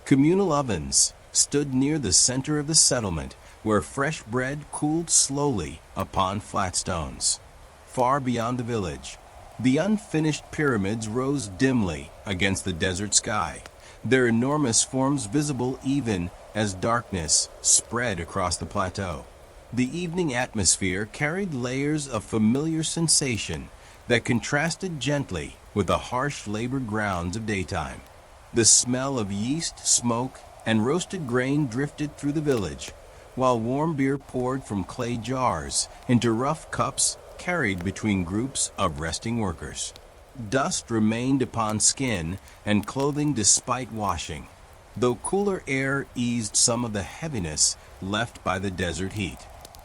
communal ovens stood near the center of the settlement where fresh bread cooled slowly upon flat stones. Far beyond the village, the unfinished pyramids rose dimly against the desert sky, their enormous forms visible even as darkness spread across the plateau. The evening atmosphere carried layers of familiar sensation that contrasted gently with the harsh labored grounds of daytime. The smell of yeast, smoke, and roasted grain drifted through the village, while warm beer poured from clay jars into rough cups carried between groups of resting workers. Dust remained upon skin and clothing despite washing, though cooler air eased some of the heaviness left by the desert heat.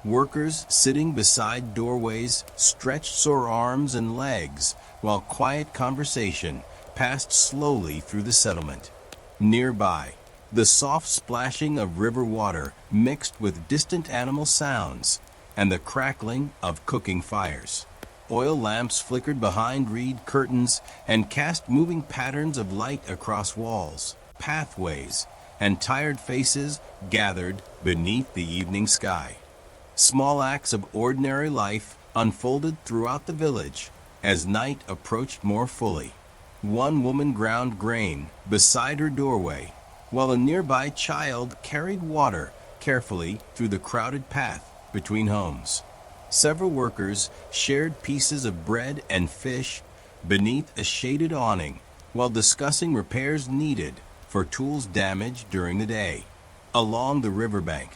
Workers sitting beside doorways stretched sore arms and legs, while quiet conversation passed slowly through the settlement. Nearby, the soft splashing of river water mixed with distant animal sounds and the crackling of cooking fires. Oil lamps flickered behind reed curtains and cast moving patterns of light across walls, pathways, and tired faces gathered beneath the evening sky. Small acts of ordinary life unfolded throughout the village as night approached more fully. One woman ground grain beside her doorway, while a nearby child carried water carefully through the crowded path between homes. Several workers shared pieces of bread and fish beneath a shaded awning while discussing repairs needed for tools damaged during the day. Along the riverbank,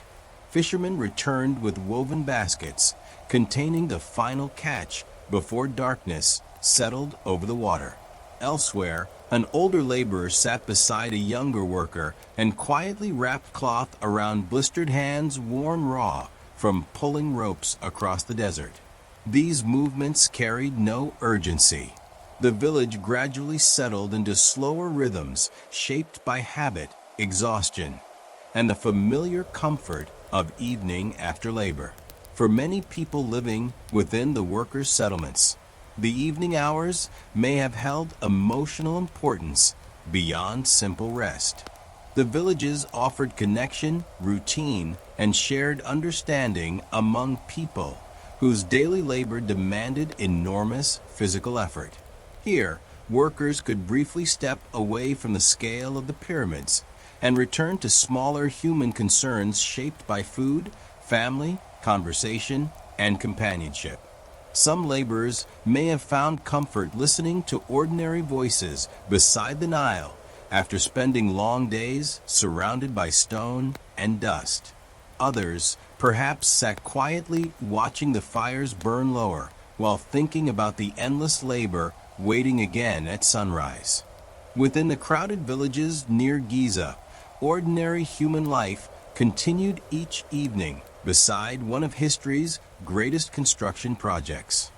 fishermen returned with woven baskets containing the final catch before darkness settled over the water. Elsewhere, an older laborer sat beside a younger worker and quietly wrapped cloth around blistered hands worn raw from pulling ropes across the desert. These movements carried no urgency. The village gradually settled into slower rhythms shaped by habit, exhaustion, and the familiar comfort of evening after labor. For many people living within the workers' settlements, the evening hours may have held emotional importance beyond simple rest. The villages offered connection, routine, and shared understanding among people whose daily labor demanded enormous physical effort. Here, workers could briefly step away from the scale of the pyramids and return to smaller human concerns shaped by food, family, conversation, and companionship. Some laborers may have found comfort listening to ordinary voices beside the Nile after spending long days surrounded by stone and dust. Others perhaps sat quietly watching the fires burn lower while thinking about the endless labor waiting again at sunrise. Within the crowded villages near Giza, ordinary human life continued each evening beside one of history's greatest construction projects.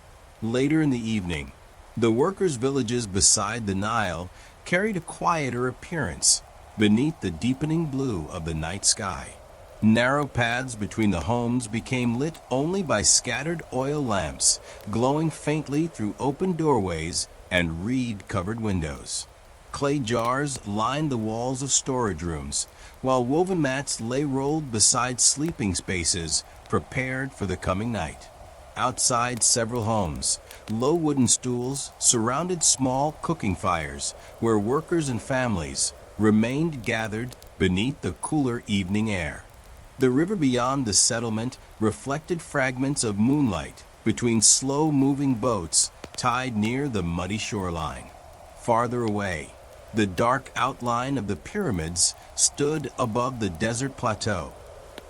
Later in the evening, the workers' villages beside the Nile carried a quieter appearance beneath the deepening blue of the night sky. Narrow paths between the homes became lit only by scattered oil lamps, glowing faintly through open doorways and reed-covered windows. Clay jars lined the walls of storage rooms, while woven mats lay rolled beside sleeping spaces prepared for the coming night. Outside several homes, low wooden stools surrounded small cooking fires where workers and families remained gathered beneath the cooler evening air. The river beyond the settlement reflected fragments of moonlight between slow-moving boats tied near the muddy shoreline. Farther away, the dark outline of the pyramids stood above the desert plateau,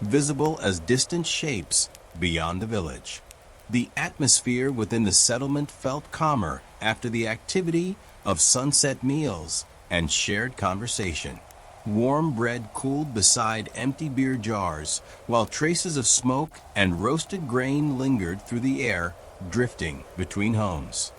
visible as distant shapes beyond the village. The atmosphere within the settlement felt calmer after the activity of sunset meals and shared conversation. Warm bread cooled beside empty beer jars, while traces of smoke and roasted grain lingered through the air, drifting between homes.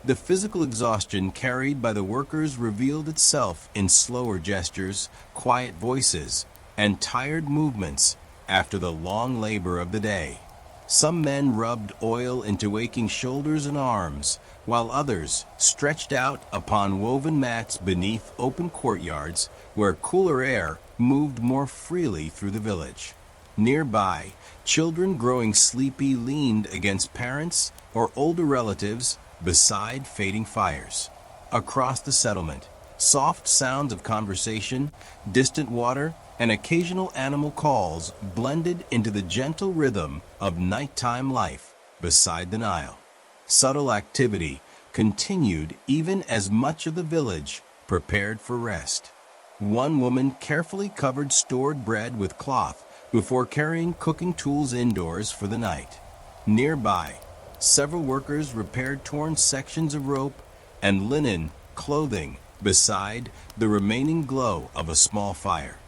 The physical exhaustion carried by the workers revealed itself in slower gestures, quiet voices, and tired movements after the long labor of the day. Some men rubbed oil into aching shoulders and arms, while others stretched out upon woven mats beneath open courtyards where cooler air moved more freely through the village. Nearby, children growing sleepy leaned against parents or older relatives beside fading fires. Across the settlement, soft sounds of conversation, distant water, and occasional animal calls blended into the gentle rhythm of nighttime life beside the Nile. Subtle activity continued even as much of the village prepared for rest. One woman carefully covered stored bread with cloth before carrying cooking tools indoors for the night. Nearby, several workers repaired torn sections of rope and linen clothing beside the remaining glow of a small fire.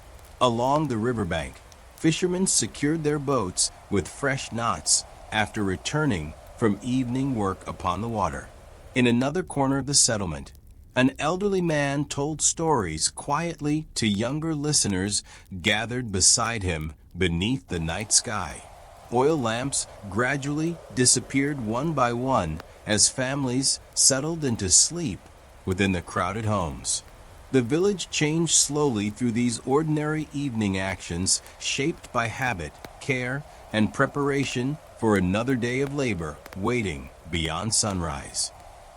Along the riverbank, fishermen secured their boats with fresh knots after returning from evening work upon the water. In another corner of the settlement, an elderly man told stories quietly to younger listeners gathered beside him beneath the night sky. Oil lamps gradually disappeared one by one as families settled into sleep within the crowded homes. The village changed slowly through these ordinary evening actions shaped by habit, care, and preparation for another day of labor waiting beyond sunrise.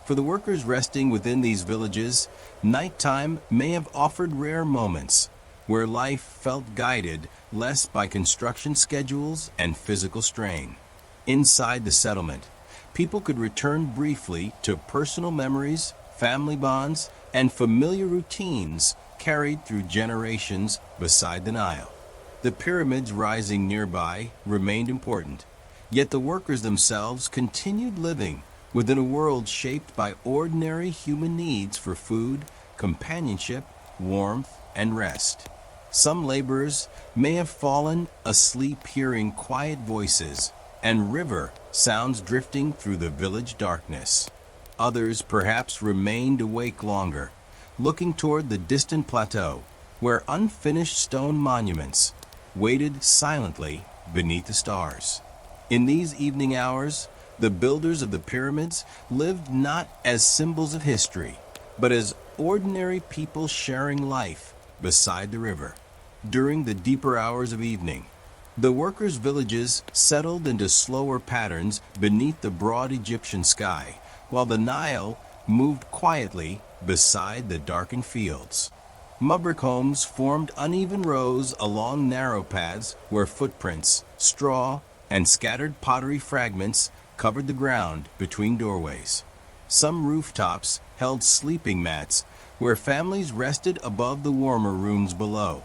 For the workers resting within these villages, nighttime may have offered rare moments where life felt guided less by construction schedules and physical strain. Inside the settlement, people could return briefly to personal memories, family bonds, and familiar routines carried through generations beside the Nile. The pyramids rising nearby remained important, yet the workers themselves continued living within a world shaped by ordinary human needs for food, companionship, warmth, and rest. Some laborers may have fallen asleep hearing quiet voices and river sounds drifting through the village darkness. Others perhaps remained awake longer, looking toward the distant plateau where unfinished stone monuments waited silently beneath the stars. In these evening hours, the builders of the pyramids lived not as symbols of history, but as ordinary people sharing life beside the river. During the deeper hours of evening, the workers' villages settled into slower patterns beneath the broad Egyptian sky, while the Nile moved quietly beside the darkened fields. Mud-brick homes formed uneven rows along narrow paths where footprints, straw, and scattered pottery fragments covered the ground between doorways. Some rooftops held sleeping mats where families rested above the warmer rooms below,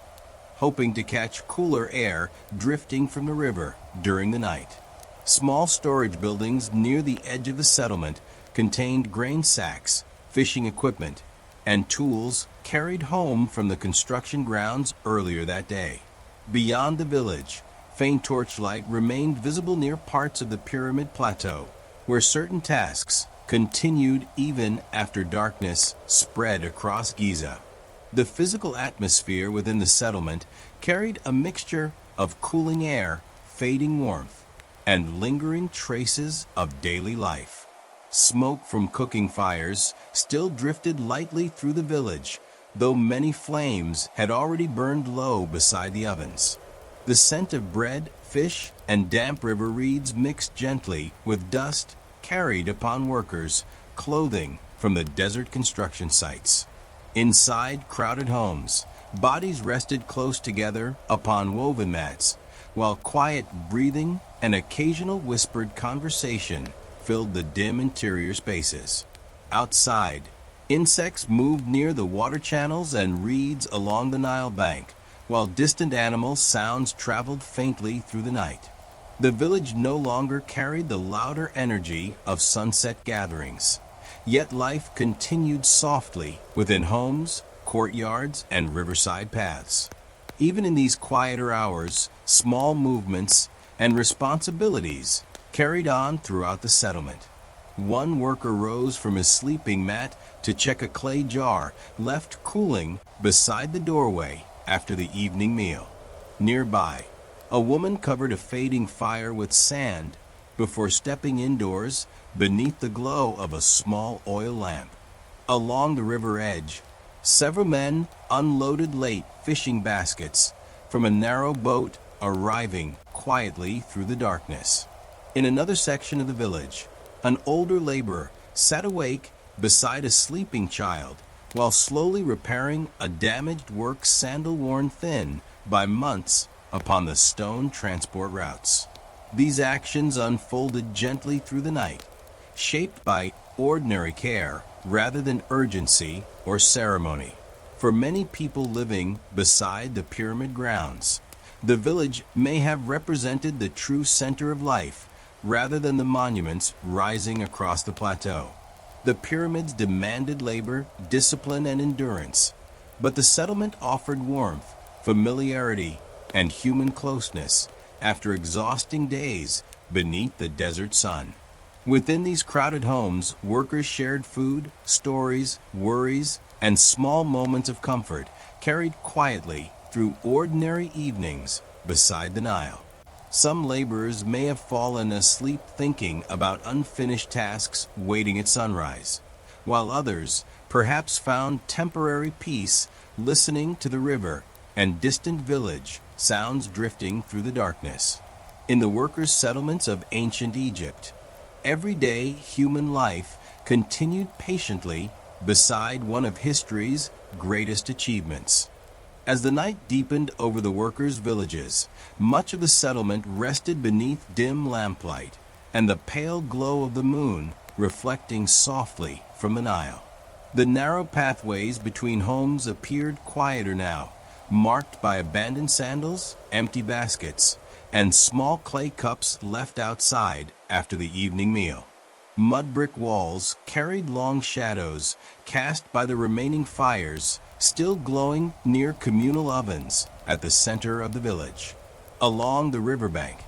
hoping to catch cooler air drifting from the river during the night. Small storage buildings near the edge of the settlement contained grain sacks, fishing equipment, and tools carried home from the construction grounds earlier that day. Beyond the village, faint torchlight remained visible near parts of the pyramid plateau, where certain tasks continued even after darkness spread across Giza. The physical atmosphere within the settlement carried a mixture of cooling air, fading warmth, and lingering traces of daily life. Smoke from cooking fires still drifted lightly through the village, though many flames had already burned low beside the ovens. The scent of bread, fish, and damp river reeds mixed gently with dust carried upon workers' clothing from the desert construction sites. Inside crowded homes, bodies rested close together upon woven mats, while quiet breathing and occasional whispered conversation filled the dim interior spaces. Outside, insects moved near the water channels and reeds along the Nile bank, while distant animal sounds traveled faintly through the night. The village no longer carried the louder energy of sunset gatherings, yet life continued softly within homes, courtyards, and riverside paths. Even in these quieter hours, small movements and responsibilities carried on throughout the settlement. One worker rose from his sleeping mat to check a clay jar left cooling beside the doorway after the evening meal. Nearby, a woman covered a fading fire with sand before stepping indoors beneath the glow of a small oil lamp. Along the river edge, several men unloaded late fishing baskets from a narrow boat arriving quietly through the darkness. In another section of the village, an older laborer sat awake beside a sleeping child while slowly repairing a damaged work sandal worn thin by months upon the stone transport routes. These actions unfolded gently through the night, shaped by ordinary care rather than urgency or ceremony. For many people living beside the pyramid grounds, the village may have represented the true center of life rather than the monuments rising across the plateau. The pyramids demanded labor, discipline, and endurance, but the settlement offered warmth, familiarity, and human closeness after exhausting days beneath the desert sun. Within these crowded homes, workers shared food, stories, worries, and small moments of comfort carried quietly through ordinary evenings beside the Nile. Some laborers may have fallen asleep thinking about unfinished tasks waiting at sunrise, while others perhaps found temporary peace listening to the river and distant village sounds drifting through the darkness. In the workers' settlements of ancient Egypt, everyday human life continued patiently beside one of history's greatest achievements. As the night deepened over the workers' villages, much of the settlement rested beneath dim lamplight and the pale glow of the moon reflecting softly from the Nile. The narrow pathways between homes appeared quieter now, marked by abandoned sandals, empty baskets, and small clay cups left outside after the evening meal. Mud brick walls carried long shadows cast by the remaining fires still glowing near communal ovens at the center of the village. Along the riverbank,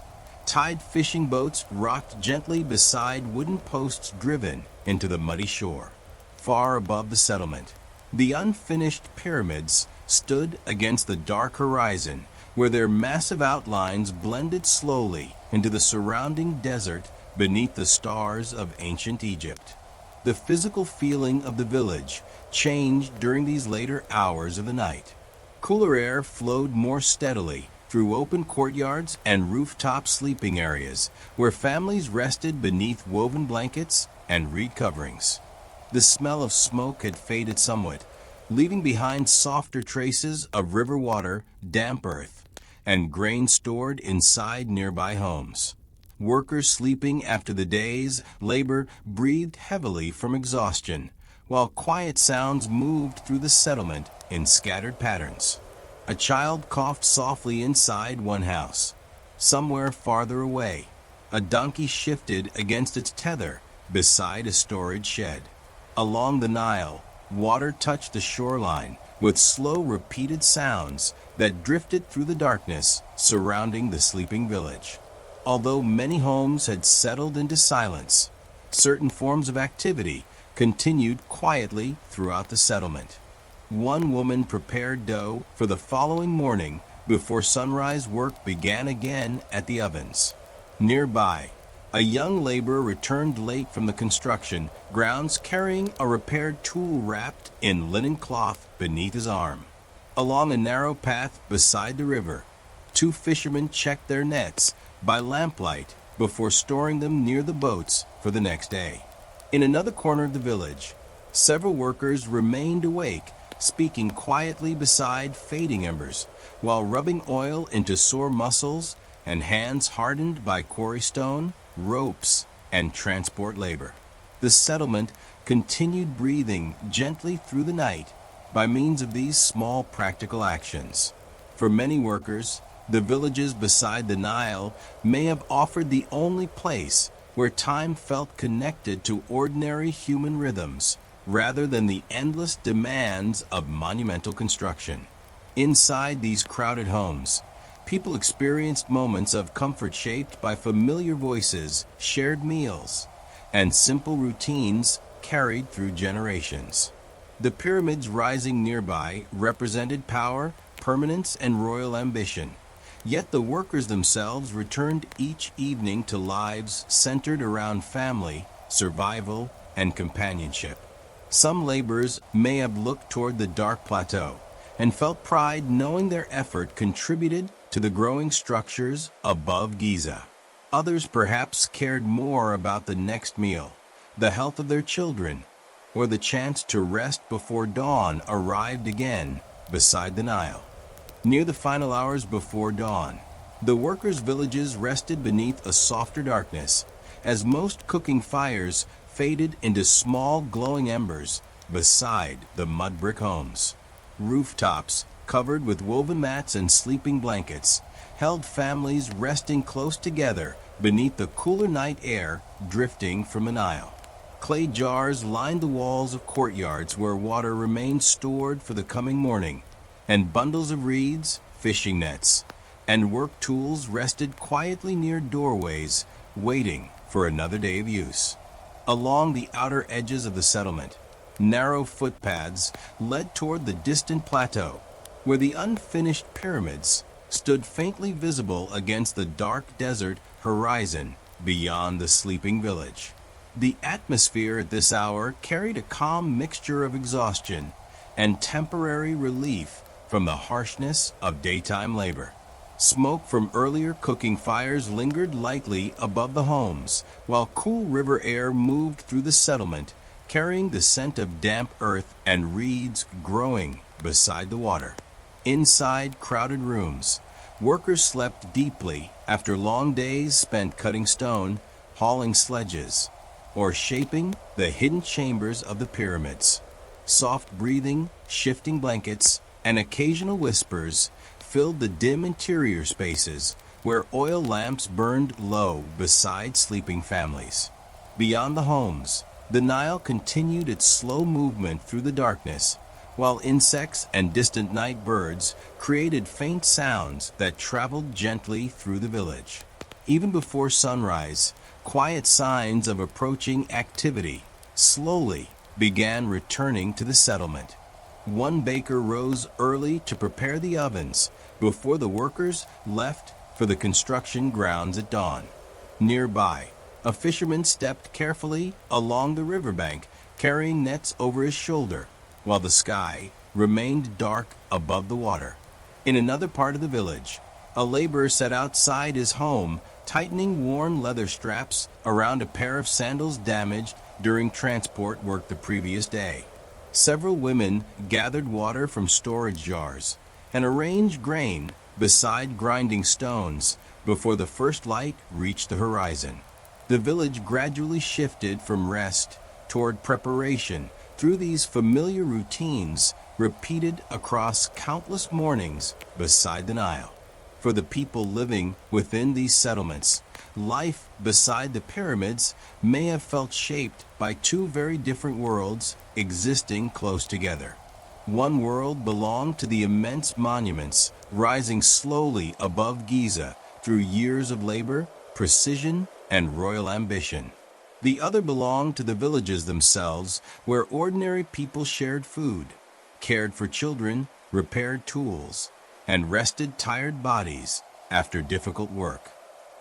tied fishing boats rocked gently beside wooden posts driven into the muddy shore. Far above the settlement, the unfinished pyramids stood against the dark horizon where their massive outlines blended slowly into the surrounding desert beneath the stars of ancient Egypt. The physical feeling of the village changed during these later hours of the night. Cooler air flowed more steadily through open courtyards and rooftop sleeping areas where families rested beneath woven blankets and reed coverings. The smell of smoke had faded somewhat, leaving behind softer traces of river water, damp earth, and grain stored inside nearby homes. Workers sleeping after the day's labor breathed heavily from exhaustion, while quiet sounds moved through the settlement in scattered patterns. A child coughed softly inside one house. Somewhere farther away, a donkey shifted against its tether beside a storage shed. Along the Nile, water touched the shoreline with slow, repeated sounds that drifted through the darkness surrounding the sleeping village. Although many homes had settled into silence, certain forms of activity continued quietly throughout the settlement. One woman prepared dough for the following morning before sunrise. Work began again at the ovens. Nearby, a young laborer returned late from the construction grounds carrying a repaired tool wrapped in linen cloth beneath his arm. Along a narrow path beside the river, two fishermen checked their nets by lamplight before storing them near the boats for the next day. In another corner of the village, several workers remained awake, speaking quietly beside fading embers, while rubbing oil into sore muscles and hands hardened by quarry stone, ropes, and transport labor. The settlement continued breathing gently through the night by means of these small practical actions. For many workers, The villages beside the Nile may have offered the only place where time felt connected to ordinary human rhythms, rather than the endless demands of monumental construction. Inside these crowded homes, people experienced moments of comfort shaped by familiar voices, shared meals, and simple routines carried through generations. The pyramids rising nearby represented power, permanence, and royal ambition. Yet the workers themselves returned each evening to lives centered around family, survival, and companionship. Some laborers may have looked toward the dark plateau and felt pride knowing their effort contributed to the growing structures above Giza. Others perhaps cared more about the next meal, the health of their children, or the chance to rest before dawn arrived again beside the Nile. Near the final hours before dawn, the workers' villages rested beneath a softer darkness, as most cooking fires faded into small glowing embers beside the mud brick homes. Rooftops, covered with woven mats and sleeping blankets, held families resting close together beneath the cooler night air drifting from the Nile. Clay jars lined the walls of courtyards where water remained stored for the coming morning, and bundles of reeds, fishing nets, and work tools rested quietly near doorways, waiting for another day of use. Along the outer edges of the settlement, narrow footpaths led toward the distant plateau, where the unfinished pyramids stood faintly visible against the dark desert horizon beyond the sleeping village. The atmosphere at this hour carried a calm mixture of exhaustion and temporary relief from the harshness of daytime labor. Smoke from earlier cooking fires lingered lightly above the homes, while cool river air moved through the settlement, carrying the scent of damp earth and reeds growing beside the water. Inside crowded rooms, workers slept deeply after long days spent cutting stone, hauling sledges, or shaping the hidden chambers of the pyramids. Soft breathing, shifting blankets, and occasional whispers filled the dim interior spaces where oil lamps burned low beside sleeping families. Beyond the homes, the Nile continued its slow movement through the darkness, while insects and distant night birds created faint sounds that traveled gently through the village. Even before sunrise, quiet signs of approaching activity slowly began returning to the settlement. One baker rose early to prepare the ovens before the workers left for the construction grounds at dawn. Nearby, a fisherman stepped carefully along the riverbank, carrying nets over his shoulder, while the sky remained dark above the water. In another part of the village, a laborer sat outside his home, tightening worn leather straps around a pair of sandals damaged during transport work the previous day. Several women gathered water from storage jars and arranged grain beside grinding stones before the first light reached the horizon. The village gradually shifted from rest toward preparation through these familiar routines repeated across countless mornings beside the Nile. For the people living within these settlements, life beside the pyramids may have felt shaped by two very different worlds existing close together. One world belonged to the immense monuments rising slowly above Giza through years of labor, precision, and royal ambition. The other belonged to the villages themselves, where ordinary people shared food, cared for children, repaired tools, and rested tired bodies after difficult work.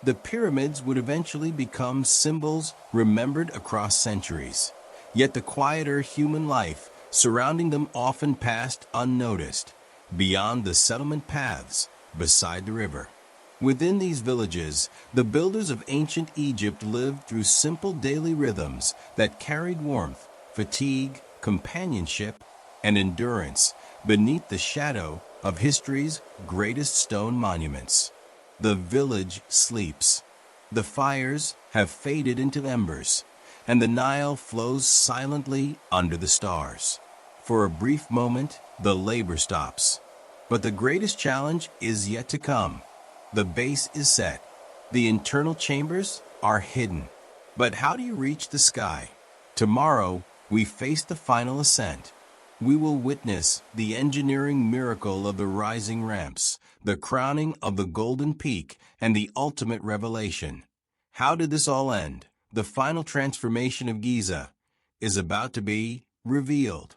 The pyramids would eventually become symbols remembered across centuries, yet the quieter human life surrounding them often passed unnoticed, beyond the settlement paths beside the river. Within these villages, the builders of ancient Egypt lived through simple daily rhythms that carried warmth, fatigue, companionship, and endurance beneath the shadow of history's greatest stone monuments. The village sleeps. The fires have faded into embers, and the Nile flows silently under the stars. For a brief moment, the labor stops. But the greatest challenge is yet to come. The base is set. The internal chambers are hidden. But how do you reach the sky? Tomorrow, we face the final ascent. We will witness the engineering miracle of the rising ramps, the crowning of the golden peak, and the ultimate revelation. How did this all end? The final transformation of Giza is about to be revealed.